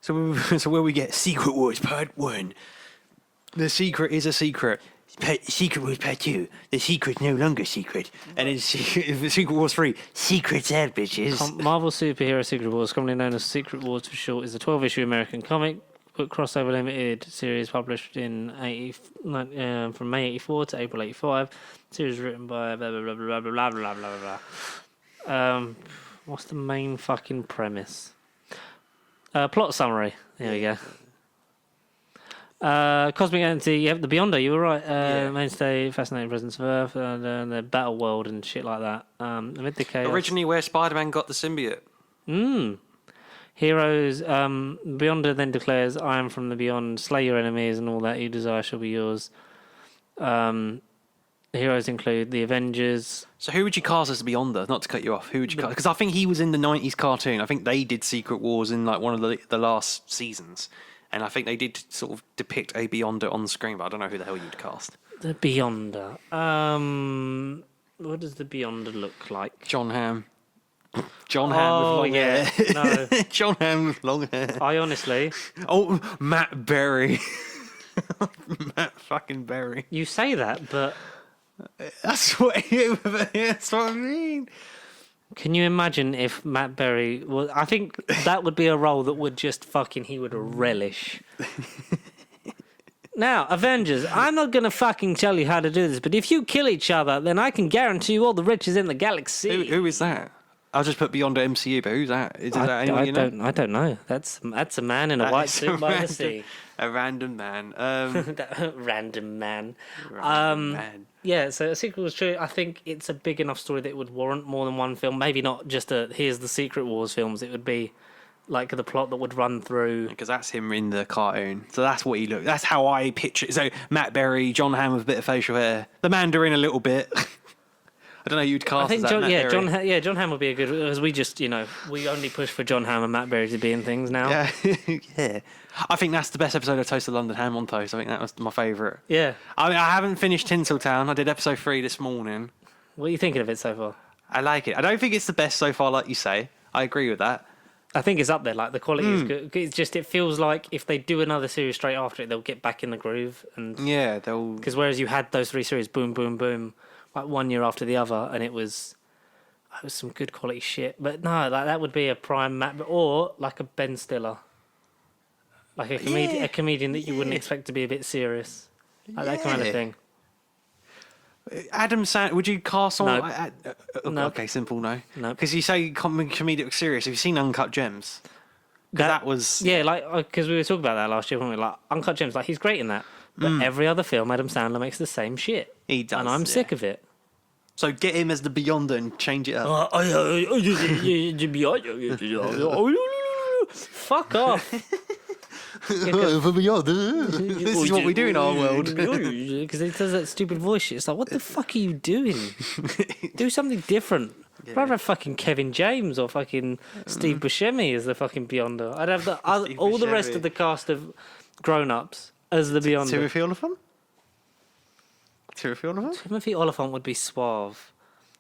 So where we get Secret Wars Part 1, the secret is a secret. Secret Wars Part 2, the secret's no longer secret. And then Secret Wars 3, secret's out, bitches. Marvel Superhero Secret Wars, commonly known as Secret Wars for short, is a 12-issue American comic book crossover limited series published in from May 84 to April 85. Series written by blah, blah, blah, blah, blah, blah, blah, blah, blah. What's the main fucking premise? Plot summary. There we go. Cosmic entity, the Beyonder, you were right. Mainstay, fascinating presence of Earth, and the battle world and shit like that. Amid the chaos. Originally, where SpiderMan got the symbiote. Heroes. Beyonder then declares, "I am from the beyond. Slay your enemies, and all that you desire shall be yours." Heroes include the Avengers. So who would you cast as the Beyonder? Not to cut you off. Who would you cast? Because I think he was in the 90s cartoon. I think they did Secret Wars in like one of the last seasons. And I think they did sort of depict a Beyonder on the screen, but I don't know who the hell you'd cast. The Beyonder. What does the Beyonder look like? John Hamm. John Hamm with long hair. No. John Hamm with long hair. I honestly... Oh, Matt Berry. Matt fucking Berry. You say that, but... That's what I mean. Can you imagine if Matt Berry was... I think that would be a role that would just he would relish. Now, Avengers, I'm not going to fucking tell you how to do this, but if you kill each other, then I can guarantee you all the riches in the galaxy. Who is that? I'll just put Beyond MCU, but who's that? Is that anyone you know? I don't know. That's a man in a white suit by the sea. A random man. Random man. Man. Yeah, so a sequel was true. I think it's a big enough story that it would warrant more than one film. Maybe not just here's the Secret Wars films. It would be like the plot that would run through. Because that's him in the cartoon. So that's what he looked. That's how I picture it. So Matt Berry, John Hamm with a bit of facial hair, the Mandarin a little bit. I don't know. You'd cast. I think John Hamm would be a good. As we just we only push for John Hamm and Matt Berry to be in things now. Yeah, yeah. I think that's the best episode of Toast of London Ham on Toast. I think that was my favourite. Yeah. I mean, I haven't finished Tinseltown. I did episode 3 this morning. What are you thinking of it so far? I like it. I don't think it's the best so far, like you say. I agree with that. I think it's up there. Like the quality is good. It's just it feels like if they do another series straight after it, they'll get back in the groove. And yeah, they'll. Because whereas you had those 3 series, boom, boom, boom, like one year after the other, and it was some good quality shit. But no, that would be a prime Matt, or like a Ben Stiller. like a comedian that you wouldn't expect to be a bit serious, like that kind of thing. Adam Sandler, would you cast on? No. No. Okay, simple no. No. Because you say comedic serious. Have you seen Uncut Gems? That was because we were talking about that last year, weren't we? Like Uncut Gems, like he's great in that, but every other film Adam Sandler makes the same shit. He does, and I'm sick of it. So get him as the Beyonder and change it up. Fuck off. This is what we do in our world. Because he does that stupid voice shit. It's like, what the fuck are you doing? Do something different. I'd rather have fucking Kevin James or fucking Steve Buscemi as the fucking Beyonder. I'd have all the rest of the cast of grown-ups as the Beyonder. Timothy Olyphant? Timothy Olyphant would be suave.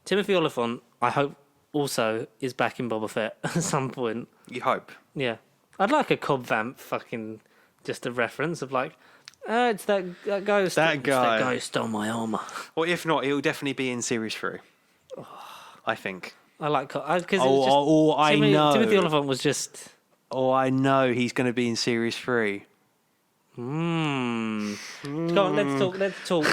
Timothy Olyphant, I hope, also is back in Boba Fett at some point. You hope. Yeah. I'd like a Cobb Vamp fucking just a reference of like, it's that ghost. That guy. That guy who stole my armor. Or if not, he'll definitely be in Series 3. I think. I like because Timothy Olyphant was just. Oh, I know he's going to be in Series 3. Go on, let's talk. Let's talk.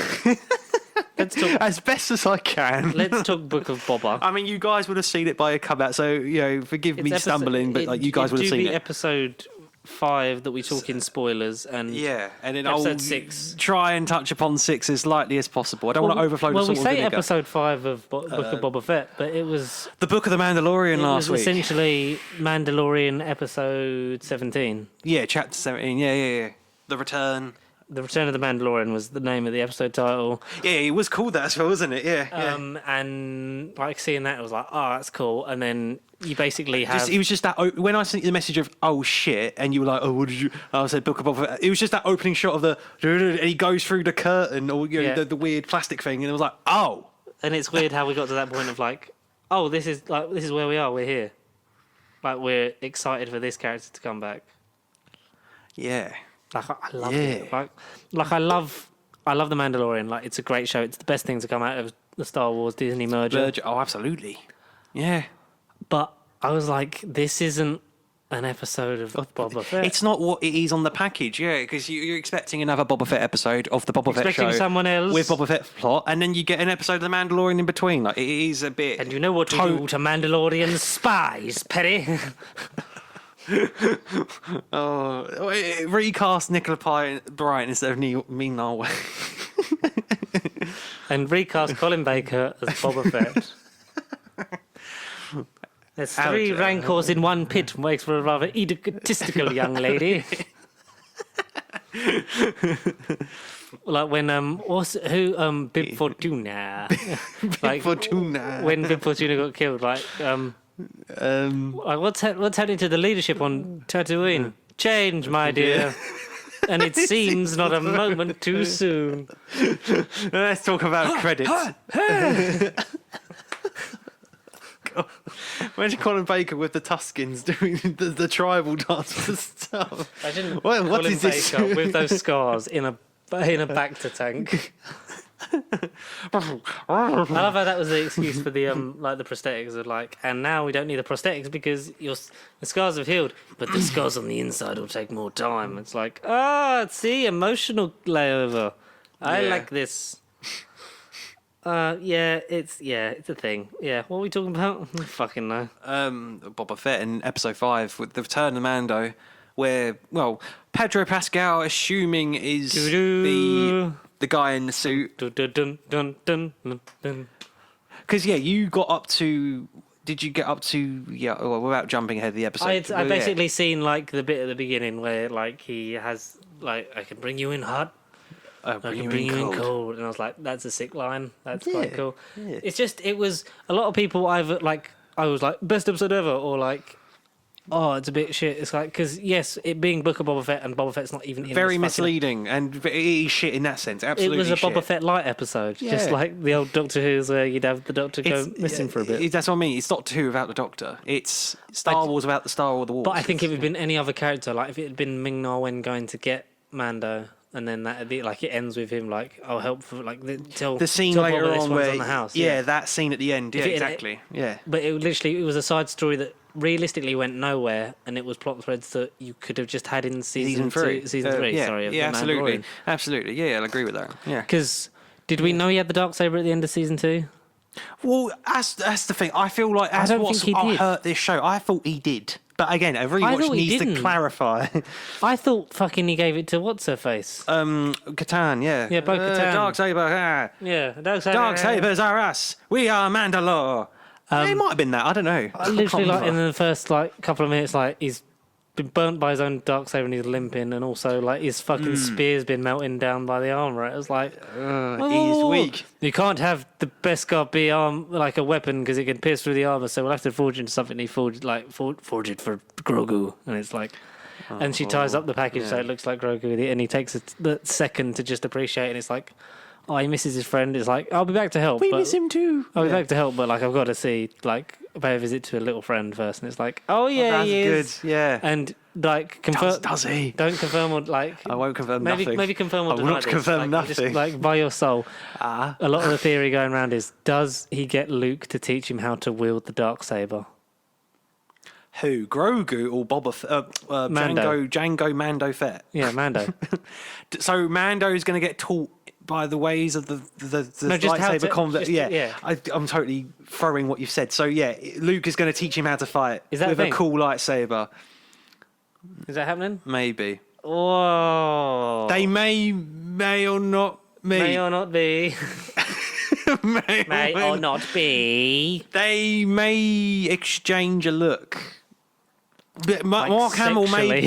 As best as I can. Let's talk Book of Boba. I mean, you guys would have seen it by a come out, so forgive me stumbling, but like you guys would have seen it. Episode 5 that we talk in spoilers, and and then episode I'll 6. Try and touch upon 6 as lightly as possible. I don't want to overflow. Well, we say episode 5 of Book of Boba Fett, but it was the Book of the Mandalorian last week. Essentially, Mandalorian episode 17. Yeah, chapter 17. Yeah. The Return. The Return of the Mandalorian was the name of the episode title. Yeah, it was called that as well, wasn't it? Yeah. And like seeing that, it was like, oh, that's cool. And then you basically have. It was just that when I sent you the message of oh shit, and you were like, oh, what did you? I said Book of Boba Fett. It was just that opening shot of the and he goes through the curtain or the weird plastic thing, and it was like, oh. And it's weird how we got to that point of like, oh, this is where we are. We're here. Like we're excited for this character to come back. Yeah. Like I love it. Like I love The Mandalorian. Like it's a great show. It's the best thing to come out of the Star Wars Disney merger. Oh, absolutely. Yeah. But I was like, this isn't an episode of Boba Fett. It's not what it is on the package, because you're expecting another Boba Fett episode of the Boba Fett show. Expecting someone else with Boba Fett plot, and then you get an episode of The Mandalorian in between. Like it is a bit. And you know what to do to Mandalorian spies, Petty. Recast Nicola Bryant instead of Ming Na Wen. And recast Colin Baker as Boba Fett. There's 3 rancors in one pit, makes for a rather egotistical young lady. Like when Bib Fortuna, like Fortuna. When Bib Fortuna got killed, like what's happening to the leadership on Tatooine? Change, my dear. And it seems not a moment too soon. Let's talk about credits. Imagine Colin Baker with the Tuskens doing the tribal dance and stuff. Imagine what is this? Baker with those scars in a Bacta tank. I love how that was the excuse for the the prosthetics of like, and now we don't need the prosthetics because the scars have healed, but the scars on the inside will take more time. It's like, emotional layover. I like this. It's a thing. Yeah, what are we talking about? I don't fucking know. Boba Fett in episode 5 with the Return of Mando, where Pedro Pascal, assuming is the guy in the suit. Because you got up to. Did you get up to without jumping ahead of the episode? I basically seen like the bit at the beginning where like he has like, I can bring you in hot. I can bring you in cold. And I was like, that's a sick line. That's quite cool. Yeah. It's just, it was a lot of people either like, I was like, best episode ever, or like, oh, it's a bit shit. It's like, because yes, it being Book of Boba Fett and Boba Fett's not even in very misleading and it is shit in that sense. Absolutely, it was a Boba Fett light episode, just like the old Doctor Who's where you'd have the Doctor go missing for a bit. That's what I mean. It's Doctor Who without the Doctor. It's Star Wars without the Star Wars. But I think if it had been any other character, like if it had been Ming-Na Wen going to get Mando. And then that'd be like, it ends with him like, I'll help for like the scene later on where on the house. That scene at the end. Yeah, exactly. Yeah. But it was a side story that realistically went nowhere, and it was plot threads that you could have just had in season 3. Season 3, sorry. Of the absolutely. Mandalorian. Absolutely. Yeah, I'll agree with that. Yeah. Because did we know he had the Darksaber at the end of season 2? Well, that's the thing. I feel like I don't think he did. hurt this show. I thought he did. But again, a rewatch needs to clarify. I thought fucking he gave it to what's her face. Catan, yeah. Yeah, Bo-Katan. Darksaber, Yeah, Darksaber. Darksabers are us. We are Mandalore. It might have been that. I don't know. Literally, like in the first couple of minutes, like he's been burnt by his own Darksaber and he's limping, and also like his fucking spear's been melting down by the armor. It was like, he's weak. You can't have the Beskar be like a weapon because it can pierce through the armor. So we'll have to forge into something. He forge it for Grogu, and it's like. And she ties up the package so it looks like Grogu, and he takes the second to just appreciate it, and it's like, oh, he misses his friend. It's like, I'll be back to help. We miss him too. I'll be back to help, but like I've got to see, like, pay a visit to a little friend first, and it's like, oh yeah, that's he is. Good. Yeah, and like confirm. Does he? Don't confirm or like. I won't confirm nothing. Maybe confirm or I will deny not this. confirm nothing. Just, like by your soul. A lot of the theory going around is, does he get Luke to teach him how to wield the Darksaber? Who? Grogu or Boba? Django Mando Fett. Yeah, Mando. So Mando's going to get taught by the ways of the lightsaber combat. Yeah. I'm totally throwing what you've said. So yeah, Luke is going to teach him how to fight with a cool lightsaber. Is that happening? Maybe. Whoa. They may or not be. May or not be. May or not be. They may exchange a look. But Mark Hamill might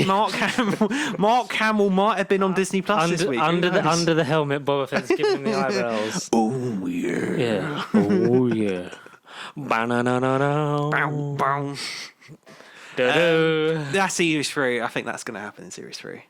have been on Disney Plus this week. Under the helmet, Boba Fett's giving him the eyebrows. Oh yeah. Yeah. Oh yeah. Bow, bow. That's series 3. I think that's going to happen in series 3.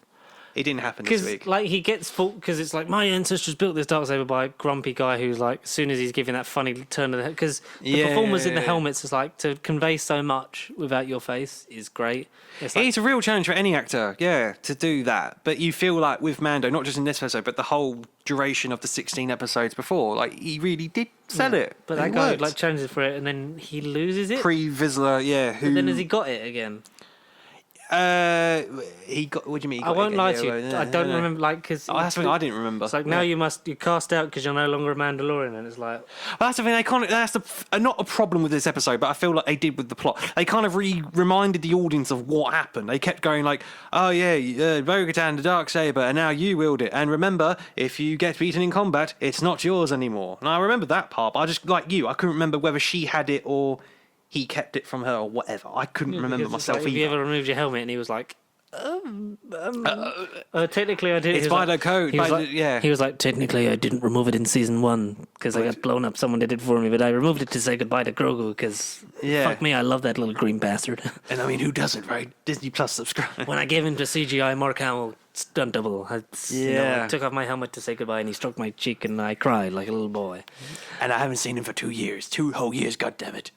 It didn't happen this week. Like he gets fault because it's like, my ancestors built this Darksaber by a grumpy guy who's like, as soon as he's giving that funny turn of the head, because the performers in the helmets is like, to convey so much without your face is great. It's a real challenge for any actor, to do that. But you feel like with Mando, not just in this episode, but the whole duration of the 16 episodes before, like he really did sell it. But that guy like challenges for it and then he loses it. Pre-Vizsla, But then has he got it again? He got. What do you mean? I won't lie to you. I don't remember. Like, because that's something I didn't remember. It's like now you cast out because you're no longer a Mandalorian, and it's like. Well, that's the thing. They kind of. That's not a problem with this episode, but I feel like they did with the plot. They kind of reminded the audience of what happened. They kept going like, "Oh yeah, Bo-Katan, the Darksaber, and now you wield it. And remember, if you get beaten in combat, it's not yours anymore." And I remember that part. But I just like you. I couldn't remember whether she had it or he kept it from her or whatever. I couldn't remember myself either. If you ever removed your helmet and he was like, technically I did. It's by the code. He was like, technically I didn't remove it in season 1 because I got blown up. Someone did it for me, but I removed it to say goodbye to Grogu because fuck me, I love that little green bastard. And I mean, who doesn't, right? Disney Plus subscribe. When I gave him to CGI Mark Hamill stunt double, I took off my helmet to say goodbye and he stroked my cheek and I cried like a little boy. And I haven't seen him for 2 years. 2 whole years, goddammit.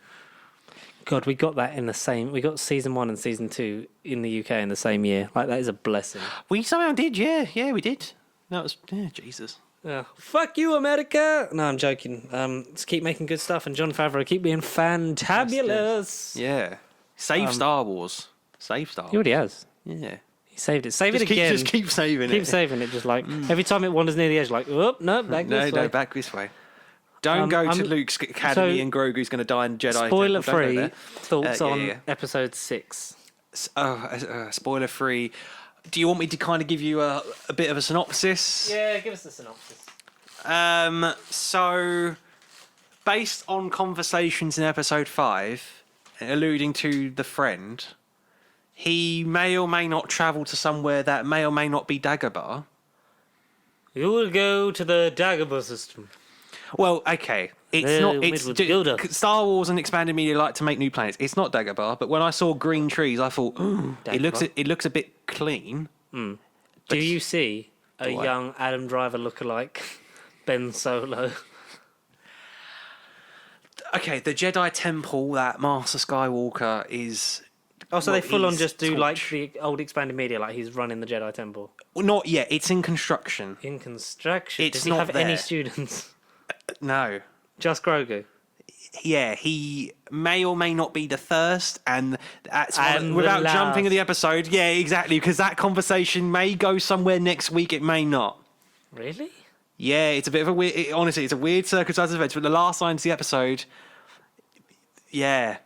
God, we got that in the same. We got season 1 and season 2 in the UK in the same year. Like that is a blessing. We somehow did, yeah, we did. That was Jesus. Yeah. Fuck you, America. No, I'm joking. Let's keep making good stuff, and Jon Favreau keep being fantabulous. Yeah, save Star Wars. Save Star Wars. He already has. Yeah, he saved it. Save it again. Just keep saving it. Keep saving it. Just like every time it wanders near the edge, like, oh no, back this way. No, back this way. Don't go to Luke's academy and Grogu's going to die in Jedi. Spoiler-free thoughts on episode 6. Spoiler free. Do you want me to kind of give you a bit of a synopsis? Yeah, give us the synopsis. So, based on conversations in episode 5, alluding to the friend, he may or may not travel to somewhere that may or may not be Dagobah. You will go to the Dagobah system. Well, okay. It's Star Wars and expanded media like to make new planets. It's not Dagobah, but when I saw green trees, I thought, it looks a bit clean. Do you see a young Adam Driver lookalike Ben Solo? Okay, the Jedi Temple that Master Skywalker is. Oh, so they full on just do like the old expanded media, like he's running the Jedi Temple. Well, not yet. It's in construction. Does he have any students? No. Just Grogu? he may or may not be the first, and that's And without the jumping last. to the episode. Yeah, exactly, because that conversation may go somewhere next week. It may not. Really? Yeah, it's a bit of a weird. Honestly, it's a weird circumstance of events. But the last line of the episode, yeah.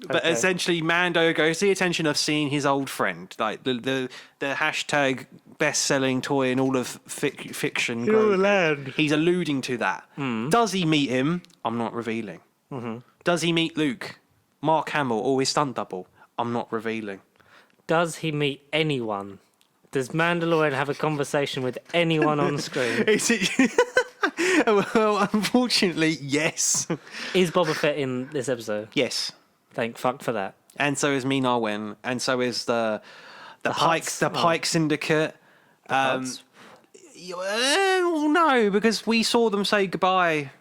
But Okay. essentially, Mando goes to the attention of seeing his old friend, like the hashtag best-selling toy in all of fiction. Grogu. He's alluding to that. Does he meet him? I'm not revealing. Does he meet Luke, Mark Hamill, or his stunt double? I'm not revealing. Does he meet anyone? Does Mandalorian have a conversation with anyone on screen? Is it? Well, unfortunately, yes. Is Boba Fett in this episode? Yes. Thank fuck for that. And so is Mina Wen, and so is the Huts? Pike Syndicate. Huts? Well, no, because we saw them say goodbye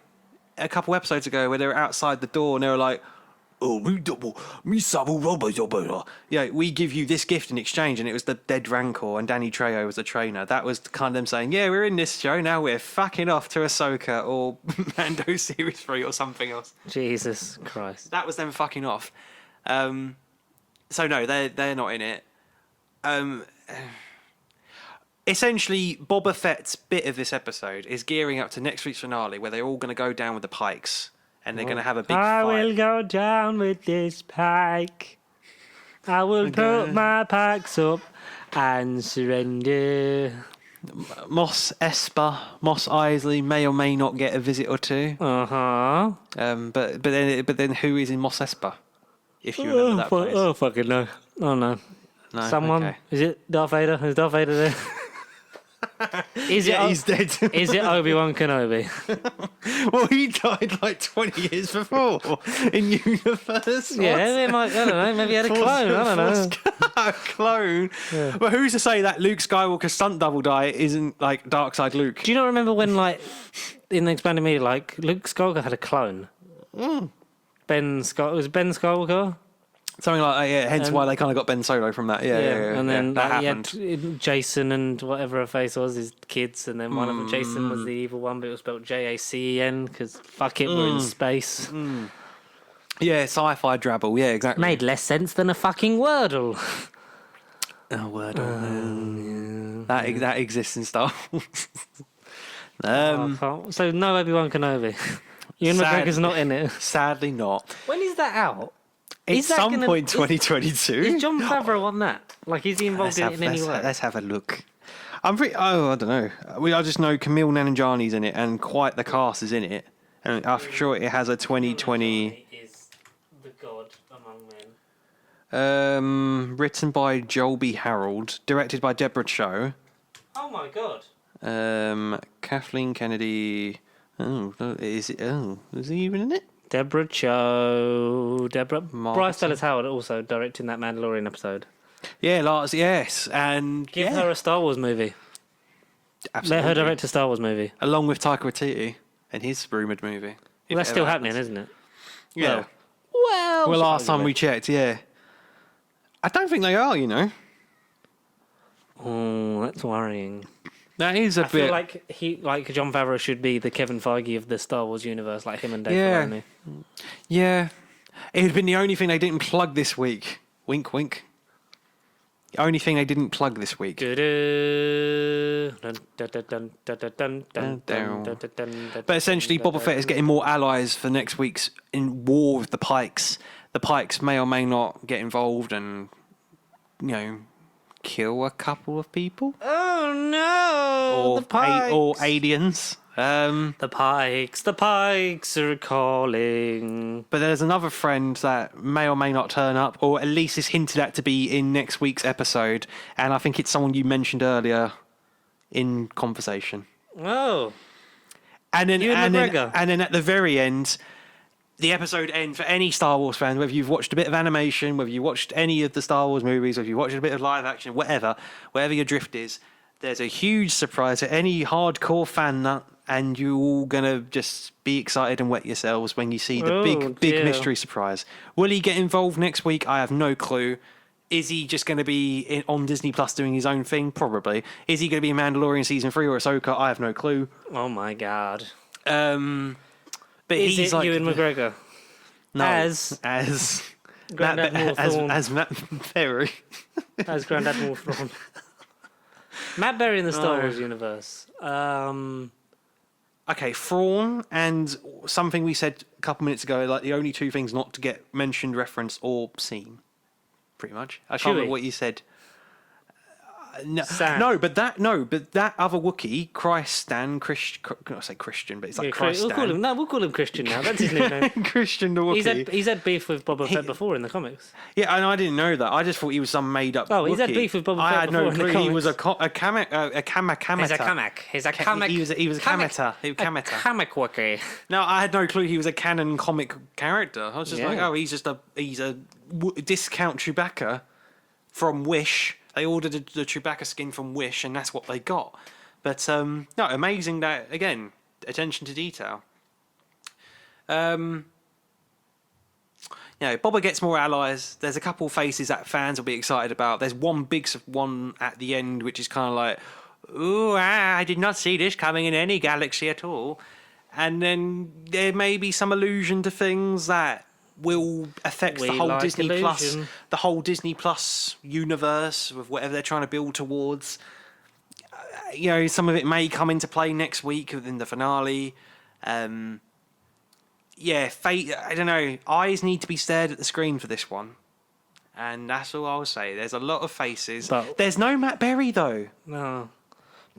a couple episodes ago, where they were outside the door and they were like, "Oh, we give you this gift in exchange," and it was the dead Rancor, and Danny Trejo was the trainer. That was kind of them saying, "Yeah, we're in this show now. We're fucking off to Ahsoka or Mando Series 3 or something else." Jesus Christ. That was them fucking off. So no, they're not in it. Essentially, Boba Fett's bit of this episode is gearing up to next week's finale, where they're all going to go down with the Pikes, and they're going to have a big I fight. will go down with this pike. I will put my pikes up and surrender. Mos Eisley may or may not get a visit or two. Uh-huh. But then who is in Mos Espa? If you remember that place. Oh, fucking no. Oh, no. No, Someone? okay. Is it Darth Vader? Is Darth Vader there? Is Yeah, it? he's dead. Is it Obi-Wan Kenobi? Well, he died like 20 years before in universe. Yeah, they might. I don't know. Maybe he had a clone. I don't know. A clone. Yeah. But who's to say that Luke Skywalker's stunt double die isn't like Darkside Luke? Do you not remember when, like, in the expanded media, like, Luke Skywalker had a clone? Ben Skywalker? Something like that, yeah. Hence why they kind of got Ben Solo from that. Yeah. And then that like, happened. he had Jason and whatever her face was, his kids, and then one of them, Jason, was the evil one, but it was spelled Jacen because fuck it, we're in space. Yeah, sci-fi drabble. Yeah, exactly. Made less sense than a fucking Wordle. Oh, word. That exists in Star Wars. So no Obi-Wan Kenobi. Ewan McGregor's not in it. Sadly not. When is that out? At some point 2022. Is John Favreau on that? Like, is he involved in it in any way? Let's have a look. I don't know. I just know Camille Nanjiani's in it, and quite the cast is in it. And I'm sure it has a 2020. Is the god among men. Written by Joel B. Harold, directed by Deborah Cho. Oh my god. Kathleen Kennedy. Is he even in it? Deborah Cho. Martin. Bryce Dallas Howard also directing that Mandalorian episode. Yeah, Lars. Yes, and Give her a Star Wars movie. absolutely. Let her direct a Star Wars movie. Along with Taika Waititi and his rumoured movie. Well, that's still happening, isn't it? Yeah. Well, Last time we checked, yeah. I don't think they are, you know. Oh, that's worrying. That is a I feel bit. like John Favreau should be the Kevin Feige of the Star Wars universe, like him and Dave Yeah. Filoni. Yeah. It had been the only thing they didn't plug this week. Wink, wink. The only thing they didn't plug this week. But essentially, Boba Fett is getting more allies for next week's in war with the Pikes. The Pikes may or may not get involved and, kill a couple of people. Oh no! The Pikes. Or aliens. The Pikes are calling. But there's another friend that may or may not turn up, or at least is hinted at to be in next week's episode. And I think it's someone you mentioned earlier in conversation. Oh. And then, Ewan McGregor. and then at the very end, the episode ends for any Star Wars fan, whether you've watched a bit of animation, whether you watched any of the Star Wars movies, whether you watched a bit of live action, whatever your drift is, there's a huge surprise to any hardcore fan nut, and you're all going to just be excited and wet yourselves when you see the big mystery surprise. Will he get involved next week? I have no clue. Is he just going to be on Disney Plus doing his own thing? Probably. Is he going to be in Mandalorian Season 3 or Ahsoka? I have no clue. Oh my god. But Is he's it like... Ewan McGregor? No, as Grand Admiral Thrawn. as Matt Berry. As Grand Admiral Thrawn. Matt Berry in the Star Wars universe. Okay, Thrawn and something we said a couple minutes ago, like the only two things not to get mentioned, referenced, or seen. Pretty much. I can't remember what you said. No, but that other Wookiee, Christian, I say Christian, but it's like Christian. We'll call him Christian now. That's his nickname. Christian the Wookiee. He's had beef with Boba Fett before in the comics. Yeah, and I didn't know that. I just thought he was some made up. Oh, he's had beef with Boba Fett. I had no clue he was a Kamek. He's a Kamek. He was a Kameta. Kamek Wookiee. No, I had no clue he was a canon comic character. I was just like, oh, he's a discount Chewbacca from Wish. They ordered the Chewbacca skin from Wish, and that's what they got. But no, amazing that again, attention to detail. Boba gets more allies. There's a couple faces that fans will be excited about. There's one big one at the end, which is kind of like, ooh, I did not see this coming in any galaxy at all. And then there may be some allusion to things that will affect the whole Disney Plus universe with whatever they're trying to build towards. Some of it may come into play next week within the finale. Fate. I don't know. Eyes need to be stared at the screen for this one, and that's all I'll say. There's a lot of faces. But there's no Matt Berry though. No.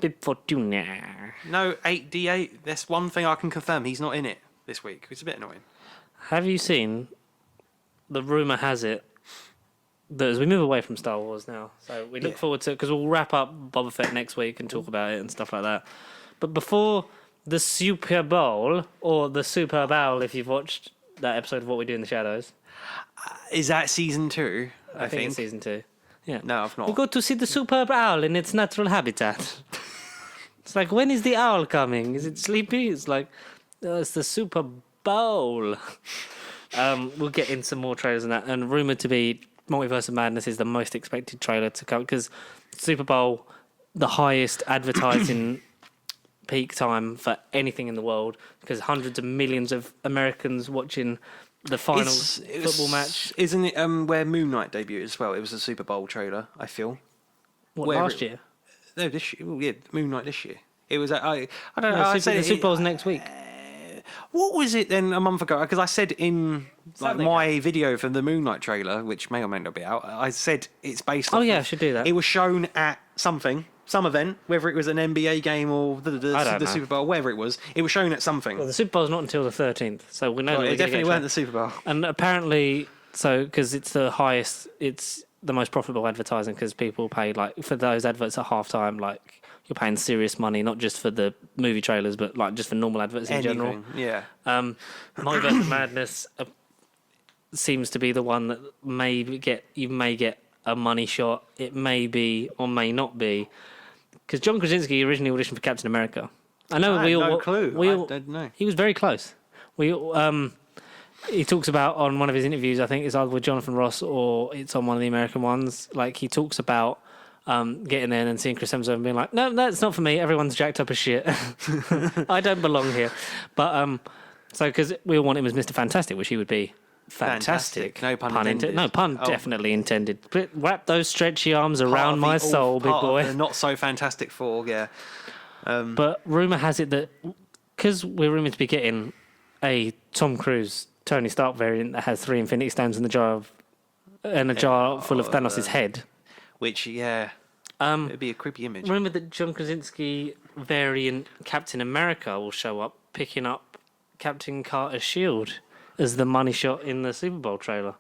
Bib Fortuna. No 8D8. That's one thing I can confirm. He's not in it this week. It's a bit annoying. Have you seen, the rumour has it, that as we move away from Star Wars now, so we look forward to it, because we'll wrap up Boba Fett next week and talk about it and stuff like that. But before the Super Bowl, or the Super Bowl if you've watched that episode of What We Do in the Shadows. Is that season 2? I think it's season 2. Yeah. No, I've not. We go to see the Super Owl in its natural habitat. It's like, when is the owl coming? Is it sleepy? It's like, it's the Super Bowl. We'll get in some more trailers and that, and rumoured to be Multiverse of Madness is the most expected trailer to come, because Super Bowl, the highest advertising peak time for anything in the world, because hundreds of millions of Americans watching the final football match. Isn't it where Moon Knight debuted as well? It was a Super Bowl trailer, I feel. Last year? No, this year. Well, yeah, Moon Knight this year. It was. I don't know. The Super Bowl's next week. What was it then a month ago? Because I said in my video for the Moon Knight trailer, which may or may not be out, I said it's based on... Oh, yeah, I should do that. It was shown at some event, whether it was an NBA game or the Super Bowl, wherever it was. It was shown at something. Well, the Super Bowl's not until the 13th, so we know... It definitely weren't the Super Bowl. And apparently, because it's the highest, it's the most profitable advertising, because people pay, for those adverts at halftime, you're paying serious money, not just for the movie trailers, but just for normal adverts in general. Yeah. Multiverse of Madness seems to be the one that you may get a money shot. It may be or may not be, because John Krasinski originally auditioned for Captain America. I know I had no clue. I don't know. He was very close. He talks about on one of his interviews, I think it's either with Jonathan Ross or it's on one of the American ones. He talks about getting there and then seeing Chris Hemsworth and being like, no, that's not for me. Everyone's jacked up as shit. I don't belong here. But because we all want him as Mr. Fantastic, which he would be fantastic. No pun intended. No pun definitely intended. But wrap those stretchy arms around my soul, big boy. Not so Fantastic Four, yeah. But rumour has it that because we're rumoured to be getting a Tom Cruise Tony Stark variant that has 3 Infinity Stones in the jar a jar full of Thanos' head. Which, it'd be a creepy image. Remember that John Krasinski variant Captain America will show up picking up Captain Carter's shield as the money shot in the Super Bowl trailer.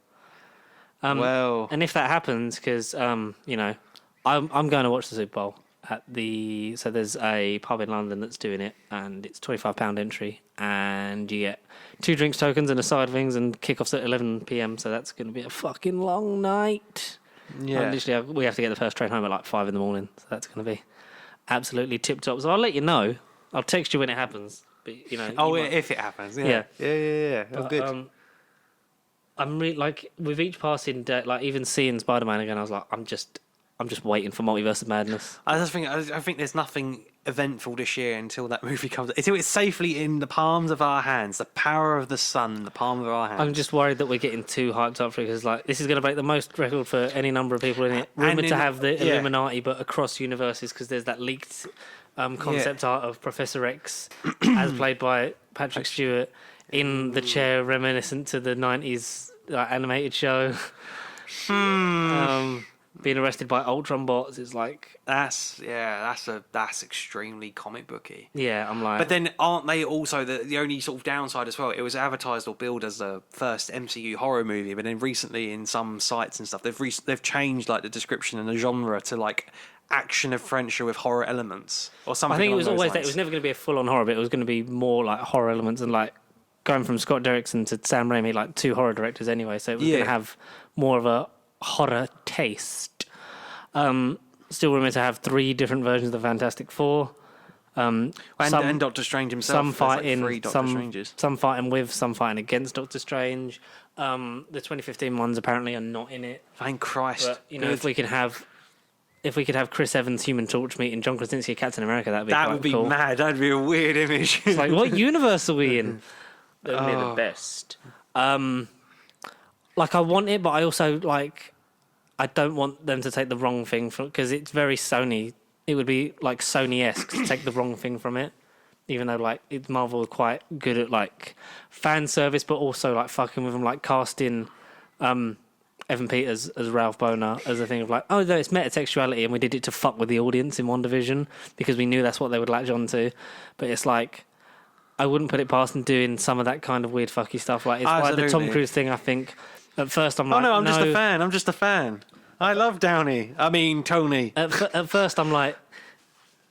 And if that happens, because I'm going to watch the Super Bowl so there's a pub in London that's doing it, and it's £25 entry, and you get 2 drinks tokens and a side of wings, and kickoffs at 11 p.m. So that's going to be a fucking long night. Yeah. Literally, we have to get the first train home at 5 in the morning, so that's going to be absolutely tip top. So I'll let you know. I'll text you when it happens. But, if it happens, yeah. Yeah. But, good. I'm really with each passing day, even seeing SpiderMan again, I was like, I'm I'm just waiting for Multiverse of Madness. I think there's nothing eventful this year until that movie comes. Until it's safely in the palms of our hands. The power of the sun in the palm of our hands. I'm just worried that we're getting too hyped up for it because like this is going to break the most record for any number of people in it. Rumored to have the Illuminati, but across universes because there's that leaked concept art of Professor X, as played by Patrick Stewart, in the chair reminiscent to the 90s animated show. Being arrested by Ultron bots is like that's extremely comic booky. Yeah, I'm like. But then aren't they also the only sort of downside as well? It was advertised or billed as the first MCU horror movie, but then recently in some sites and stuff they've changed like the description and the genre to like action adventure with horror elements or something. I think it was always that it was never going to be a full-on horror, but it was going to be more like horror elements and like going from Scott Derrickson to Sam Raimi, like two horror directors anyway. So it was going to have more of a horror taste. Still rumored to have 3 different versions of the Fantastic Four. And Doctor Strange himself. Some fighting, like 3 Doctor Stranges. Some fighting with, some fighting against Doctor Strange. The 2015 ones apparently are not in it. Thank Christ. But, you know, if we could have Chris Evans, Human Torch meeting John Krasinski, Captain America, that would be cool. Mad. That'd be a weird image. It's like, what universe are we in? That would be the best. Like I want it, but I also like. I don't want them to take the wrong thing from because it's very Sony. It would be like Sony-esque to take the wrong thing from it, even though like Marvel are quite good at like fan service, but also like fucking with them, like casting Evan Peters as Ralph Boner as a thing of like, oh no, it's metatextuality, and we did it to fuck with the audience in WandaVision because we knew that's what they would latch on to. But it's like I wouldn't put it past them doing some of that kind of weird fucky stuff. Like it's like the Tom Cruise thing. I think at first I'm like, I'm just a fan. I love Downey. I mean, Tony. At first, I'm like,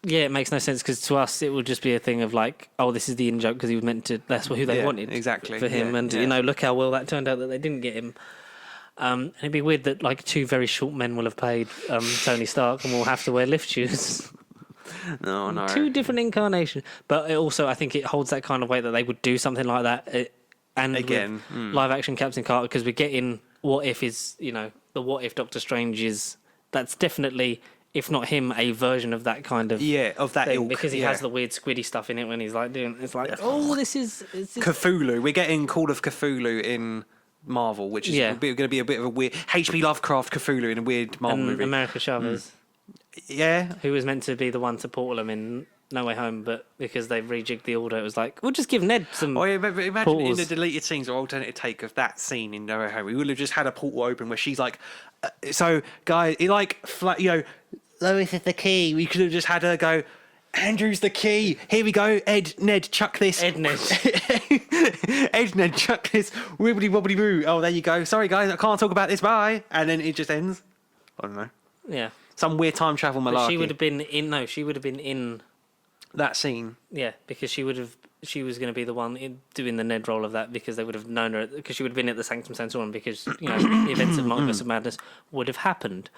yeah, it makes no sense because to us, it would just be a thing of like, oh, this is the in joke because he was meant to. That's who they wanted exactly for him, and you know, look how well that turned out that they didn't get him. And it'd be weird that like 2 very short men will have played Tony Stark and will have to wear lift shoes. No. 2 different incarnations, but it also I think it holds that kind of weight that they would do something like that. And again, live action Captain Carter because we're getting what if is the what if Doctor Strange is that's definitely if not him a version of that kind of of that thing, ilk, because he has the weird squiddy stuff in it when he's like doing it's like this is Cthulhu. We're getting Call of Cthulhu in Marvel, which is going to be a bit of a weird H.P. Lovecraft Cthulhu in a weird Marvel movie. America Chavez, who was meant to be the one to portal him in No Way Home, but because they've rejigged the order, it was like, we'll just give Ned some. Oh yeah, but imagine portals. In the deleted scenes or alternative take of that scene in No Way Home, we would have just had a portal open where she's like, so guys, Lois is the key. We could have just had her go, Andrew's the key. Here we go, Ned, chuck this. Ned, chuck this. Wibbly wobbly boo. Oh, there you go. Sorry guys, I can't talk about this. Bye. And then it just ends. I don't know. Yeah. Some weird time travel malarkey. But she would have been in. She would have been in that scene. Yeah, because she was going to be the one doing the Ned role of that because they would have known her because she would have been at the Sanctum Sanctorum because the events of Multiverse of Madness would have happened.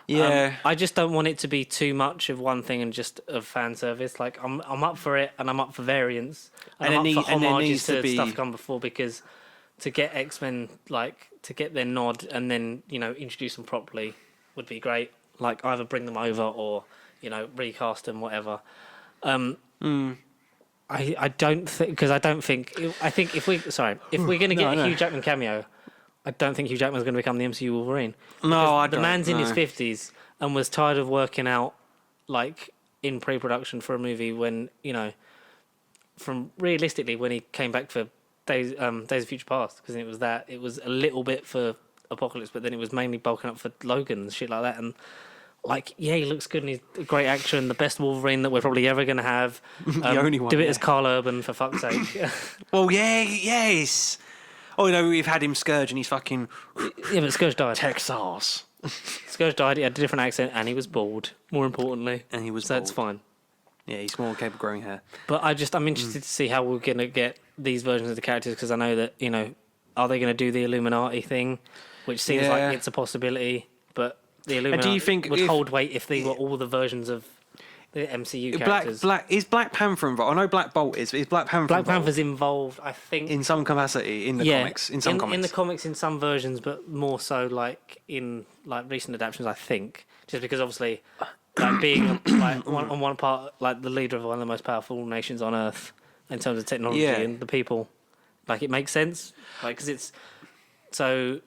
Yeah, I just don't want it to be too much of one thing and just of fan service. Like I'm up for it and I'm up for variance and I'm up for homages to stuff gone before because to get X-Men to get their nod and then introduce them properly would be great. Like either bring them over or recast them, whatever. I don't think because I think if we're going to get a Hugh Jackman cameo, I don't think Hugh Jackman's going to become the MCU Wolverine. No, I don't. The man's in his 50s and was tired of working out in pre-production for a movie when from realistically when he came back for Days of Future Past because it was a little bit for Apocalypse, but then it was mainly bulking up for Logan and shit like that and. He looks good and he's a great actor and the best Wolverine that we're probably ever going to have. The only one. Do it as Carl Urban, for fuck's sake. Well, yes. Oh, we've had him Scourge and he's fucking... Yeah, but Scourge died. Texas. Scourge died, he had a different accent and he was bald, more importantly. And he was so bald. That's fine. Yeah, he's more capable of growing hair. But I'm interested to see how we're going to get these versions of the characters because I know that, are they going to do the Illuminati thing, which seems like it's a possibility, but... The Illuminati do you think would hold weight if they were all the versions of the MCU characters. Is Black Panther involved? I know Black Bolt is. Is Black Panther Black involved? Panther's involved, I think, In some capacity in the comics. In some comics. In the comics, in some versions, but more so like in like recent adaptations, I think. Just because obviously, like being like on one part, like the leader of one of the most powerful nations on Earth in terms of technology and the people, like it makes sense. Like because it's so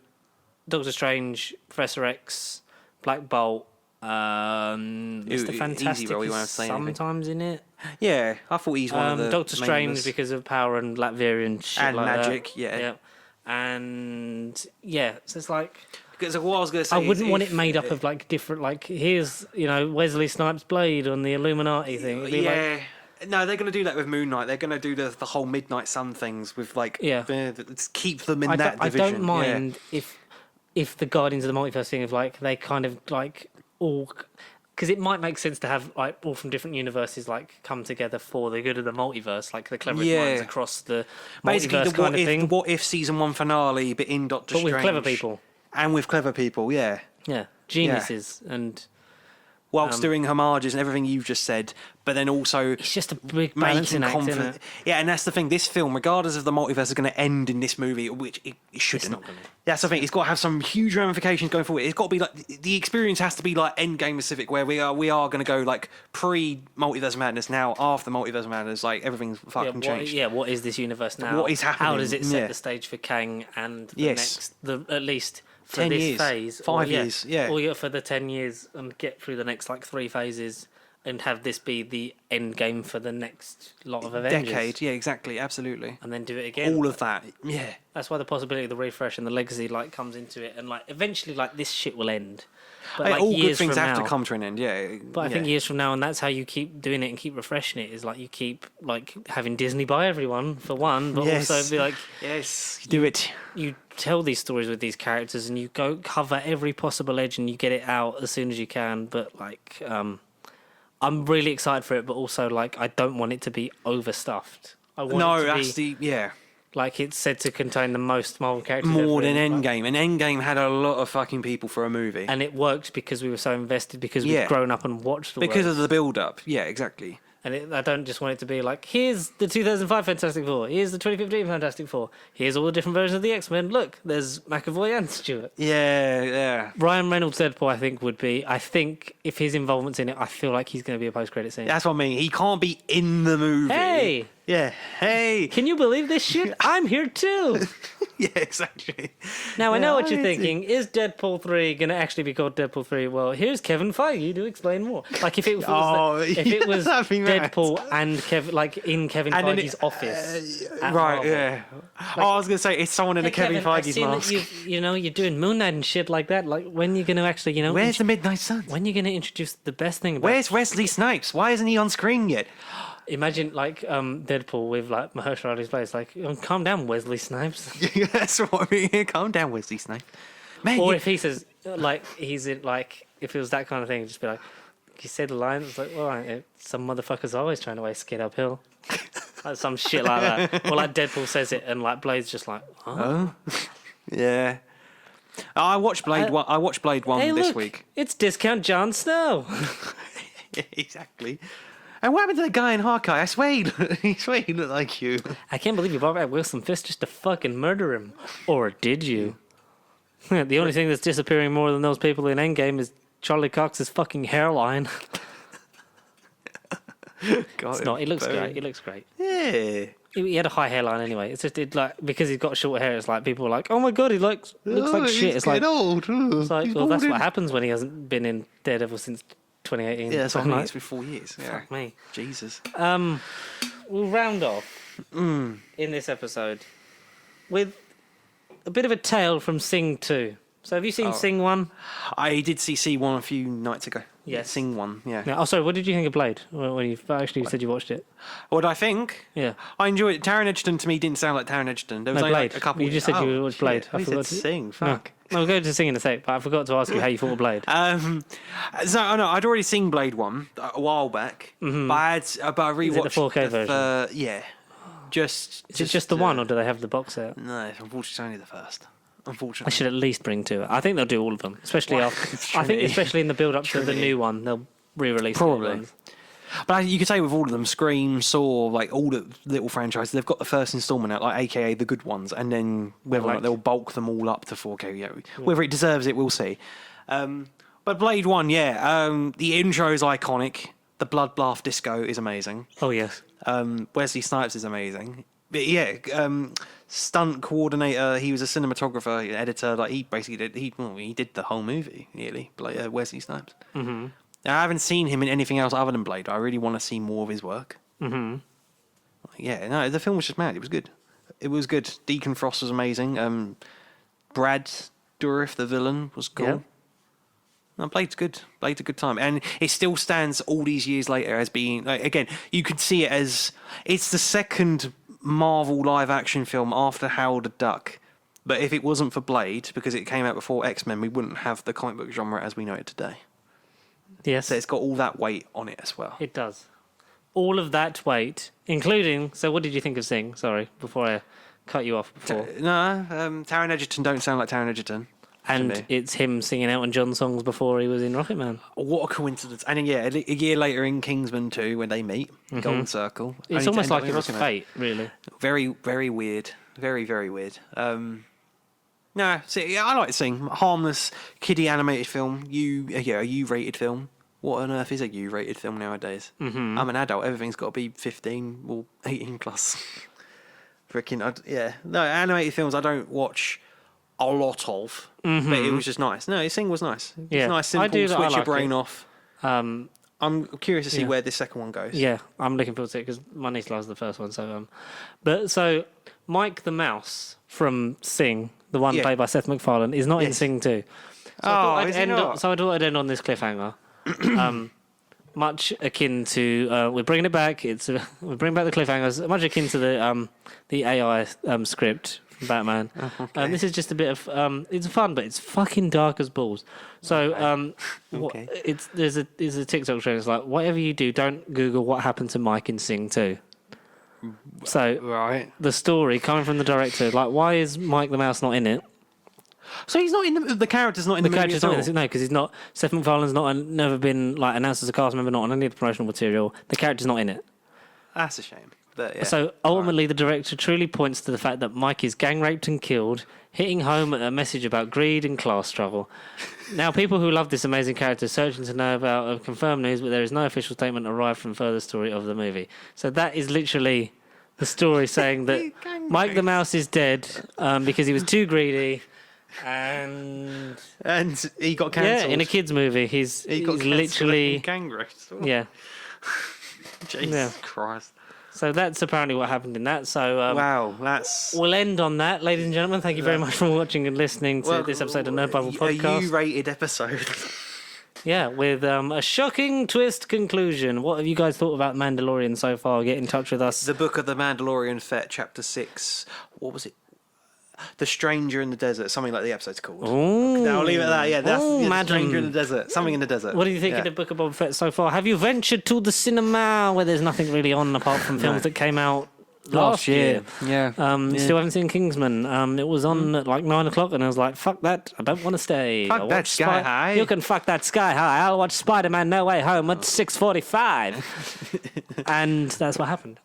Doctor Strange, Professor X, Black Bolt. Mr. Fantastic is sometimes in it. Yeah, I thought he's one of the Doctor Strange because of power and Latvian shit and like magic. That. Yeah, and so it's like because what I was going to say, I wouldn't want it made up of like different. Like here's Wesley Snipes' blade on the Illuminati thing. No, they're going to do that with Moon Knight. They're going to do the whole Midnight Sun things with like let's keep them in that division. I don't mind if the Guardians of the Multiverse thing of like they kind of like. Because it might make sense to have like all from different universes like come together for the good of the multiverse, like the cleverest minds across the multiverse kind of thing. The What If season 1 finale, but in Doctor Strange, with clever people and with clever people, geniuses and. Whilst doing homages and everything you've just said, but then also it's just a big balancing act, isn't it? Yeah, and that's the thing. This film, regardless of the multiverse, is going to end in this movie, which it shouldn't. It's not going to. That's the thing. It's got to have some huge ramifications going forward. It's got to be like the experience has to be like Endgame specific, where we are going to go like pre-multiverse madness now, after multiverse madness, like everything's fucking changed. What is this universe now? What is happening? How does it set the stage for Kang and at least. For 10 this years, phase, 5 years, or for the 10 years and get through the next like 3 phases and have this be the end game for the next lot of Avengers. Decade, yeah, exactly, absolutely. And then do it again. All of that, yeah. That's why the possibility of the refresh and the legacy like comes into it, and like eventually like this shit will end. But like, all good things have to come to an end, yeah. But I think years from now, and that's how you keep doing it and keep refreshing it, is like you keep like having Disney buy everyone for one, but also be like, do it. You tell these stories with these characters, and you go cover every possible edge, and you get it out as soon as you can. But like, I'm really excited for it, but also like I don't want it to be overstuffed. I want it to be, like it's said to contain the most Marvel characters. More than Endgame. And Endgame had a lot of fucking people for a movie. And it worked because we were so invested, because we've grown up and watched the because of the build-up. Yeah, exactly. And I don't just want it to be like, here's the 2005 Fantastic Four, here's the 2015 Fantastic Four, here's all the different versions of the X-Men. Look, there's McAvoy and Stewart. Yeah. Ryan Reynolds' Deadpool, I think if his involvement's in it, I feel like he's going to be a post-credit scene. That's what I mean. He can't be in the movie. Hey! Yeah, hey! Can you believe this shit? I'm here too! Yeah, exactly. Now, I know what you're thinking. Is Deadpool 3 going to actually be called Deadpool 3? Well, here's Kevin Feige to explain more. Like, if it was, Deadpool and in Kevin Feige's office. Right, yeah. Like, I was going to say, it's someone in a Kevin Feige's mask. You're doing Moon Knight and shit like that. Like, when you're going to actually, Where's the Midnight Sun? When you're going to introduce the best thing about... Where's Wesley Snipes? Why isn't he on screen yet? Imagine Deadpool with like Mahershala Ali's place, like calm down, Wesley Snipes. That's what I mean. Calm down, Wesley Snipes. Man, or if he says he's in if it was that kind of thing, just be like, you said the line. It's like, well, some motherfuckers always trying to waste skid uphill, like some shit like that. Or like Deadpool says it, and like Blade's just like, oh, yeah. I watched Blade. I watched Blade 1 this week. It's discount Jon Snow. Yeah, exactly. And what happened to the guy in Hawkeye? I swear he looked like you. I can't believe you brought back Wilson Fisk just to fucking murder him. Or did you? The only thing that's disappearing more than those people in Endgame is Charlie Cox's fucking hairline. It's not. He looks great. He looks great. Yeah. He had a high hairline anyway. It's just because he's got short hair. It's like people are like, "Oh my god, he looks like shit." It's like old. It's like, well, that's what happens when he hasn't been in Daredevil since 2018. Yeah, that's what I mean. It's been 4 years. Yeah. Fuck me. Jesus. We'll round off in this episode with a bit of a tale from Sing 2. So have you seen Sing 1? I did see C1 a few nights ago. Yes. Sing 1, yeah. Oh, sorry, what did you think of Blade when you actually said you watched it? What did I think? Yeah. I enjoyed it. Taron Egerton to me didn't sound like Taron Egerton. There was only Blade. like a couple. You just said you watched Blade. I forgot to Sing. Fuck. No, we'll go to Sing in a sec, but I forgot to ask you how you thought of Blade. I'd already seen Blade 1 a while back, but I rewatched Is it the 4K version? Yeah. Is it just the one, or do they have the box set? No, unfortunately, it's only the first. Unfortunately, I should at least bring 2. I think they'll do all of them, especially after. I think especially in the build-up to the new one, they'll re-release probably. The ones. But you could say with all of them, Scream, Saw, like all the little franchises, they've got the first installment out, like AKA the good ones, and then whether or not they'll bulk them all up to 4K. Whether it deserves it, we'll see. But Blade 1, the intro is iconic. The Blood Bath Disco is amazing. Oh, yes. Wesley Snipes is amazing. But stunt coordinator, he was a cinematographer, editor, like he basically did the whole movie, nearly, Wesley Snipes. Mm-hmm. Now, I haven't seen him in anything else other than Blade. I really want to see more of his work. Mm-hmm. Yeah, no, the film was just mad. It was good. It was good. Deacon Frost was amazing. Brad Dourif, the villain, was cool. Yeah. No, Blade's good. Blade's a good time. And it still stands all these years later as being, like, again, you could see it as, it's the second Marvel live-action film after Howard the Duck. But if it wasn't for Blade, because it came out before X-Men, we wouldn't have the comic book genre as we know it today. Yes. So it's got all that weight on it as well. It does. All of that weight, including... So what did you think of Sing? Sorry, before I cut you off before. Taron Egerton don't sound like Taron Egerton. And it's him singing Elton John songs before he was in Rocket Man. What a coincidence. And then, a year later in Kingsman 2, when they meet, Golden Circle. It's almost like it was fate, really. Very, very weird. Very, very weird. I like to sing. Harmless, kiddie animated film. A U-rated film. What on earth is a U-rated film nowadays? Mm-hmm. I'm an adult. Everything's got to be 15 or 18 plus. Animated films I don't watch a lot of, but it was just nice. No, Sing was nice. It's nice, simple, switch your brain off. I'm curious to see where this second one goes. Yeah, I'm looking forward to it because my niece loves the first one. So Mike the Mouse from Sing, the one played by Seth MacFarlane, is not in Sing 2. So I thought I'd end on this cliffhanger. Much akin to we're bringing it back. We're bringing back the cliffhangers. Much akin to the AI script from Batman. Okay. This is just a bit of it's fun, but it's fucking dark as balls. So there's a TikTok trend. It's like, whatever you do, don't Google what happened to Mike in Sing 2. So the story coming from the director, like, why is Mike the Mouse not in it? So he's not in the character's not in the movie at all? No, because he's not. Seth MacFarlane's never been like announced as a cast member, not on any of the promotional material. The character's not in it. That's a shame. But, so ultimately, the director truly points to the fact that Mike is gang raped and killed, hitting home a message about greed and class struggle. Now, people who love this amazing character searching to know about confirmed news, but there is no official statement arrived from further story of the movie. So that is literally the story saying that Mike the Mouse is dead because he was too greedy. And he got cancelled. Yeah, in a kids' movie, he's literally gang raped. Yeah. Jesus Christ. So that's apparently what happened in that. So we'll end on that, ladies and gentlemen. Thank you very much for watching and listening to this episode of Nerd Bible Podcast. A U-rated episode. Yeah, with a shocking twist conclusion. What have you guys thought about Mandalorian so far? Get in touch with us. The Book of the Mandalorian Fett, Chapter 6. What was it? The Stranger in the Desert, something like the episode's called. Ooh. I'll leave it at that. Yeah, that's The Stranger in the Desert. Something in the desert. What do you think of the Book of Boba Fett so far? Have you ventured to the cinema where there's nothing really on apart from films that came out last year? Yeah. Still haven't seen Kingsman. It was on at like 9 o'clock, and I was like, "Fuck that! I don't want to stay." Fuck that Sky High. You can fuck that Sky High. I'll watch SpiderMan No Way Home at 6:45, and that's what happened.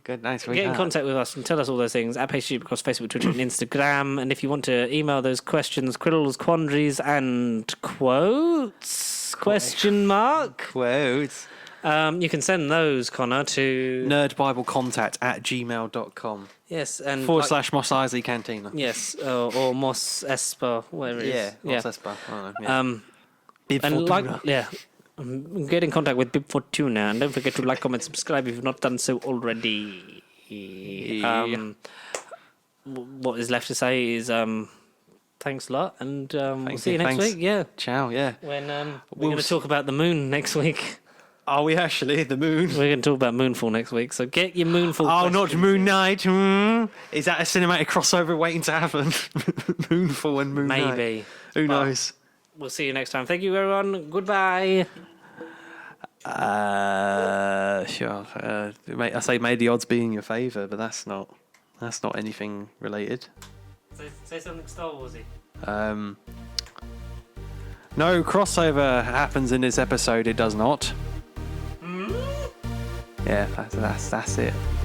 Good, nice. Get in contact with us and tell us all those things at PageStube across Facebook, Twitter, and Instagram. And if you want to email those questions, quibbles, quandaries, and quotes? Question mark? Quotes. You can send those, Connor, to nerdbiblecontact@gmail.com. Yes, and / Mos Eisley Cantina. Yes, or Mos Espa, whatever it is. Mos Espa. I don't know. Bib Fortuna. Get in contact with Bib Fortuna, and don't forget to like, comment, subscribe if you've not done so already. What is left to say is thanks a lot, and we'll see you next week. Yeah. Ciao. Yeah. When we're going to talk about the moon next week. Are we actually? The moon? We're going to talk about Moonfall next week, so get your Moonfall questions. Not Moon Knight. Is that a cinematic crossover waiting to happen? Moonfall and Moon Knight. Maybe. Who knows? We'll see you next time. Thank you, everyone. Goodbye. Sure. I say may the odds be in your favour, but that's not anything related. Say something Star Warsy. No crossover happens in this episode. It does not. Mm-hmm. yeah, that's it.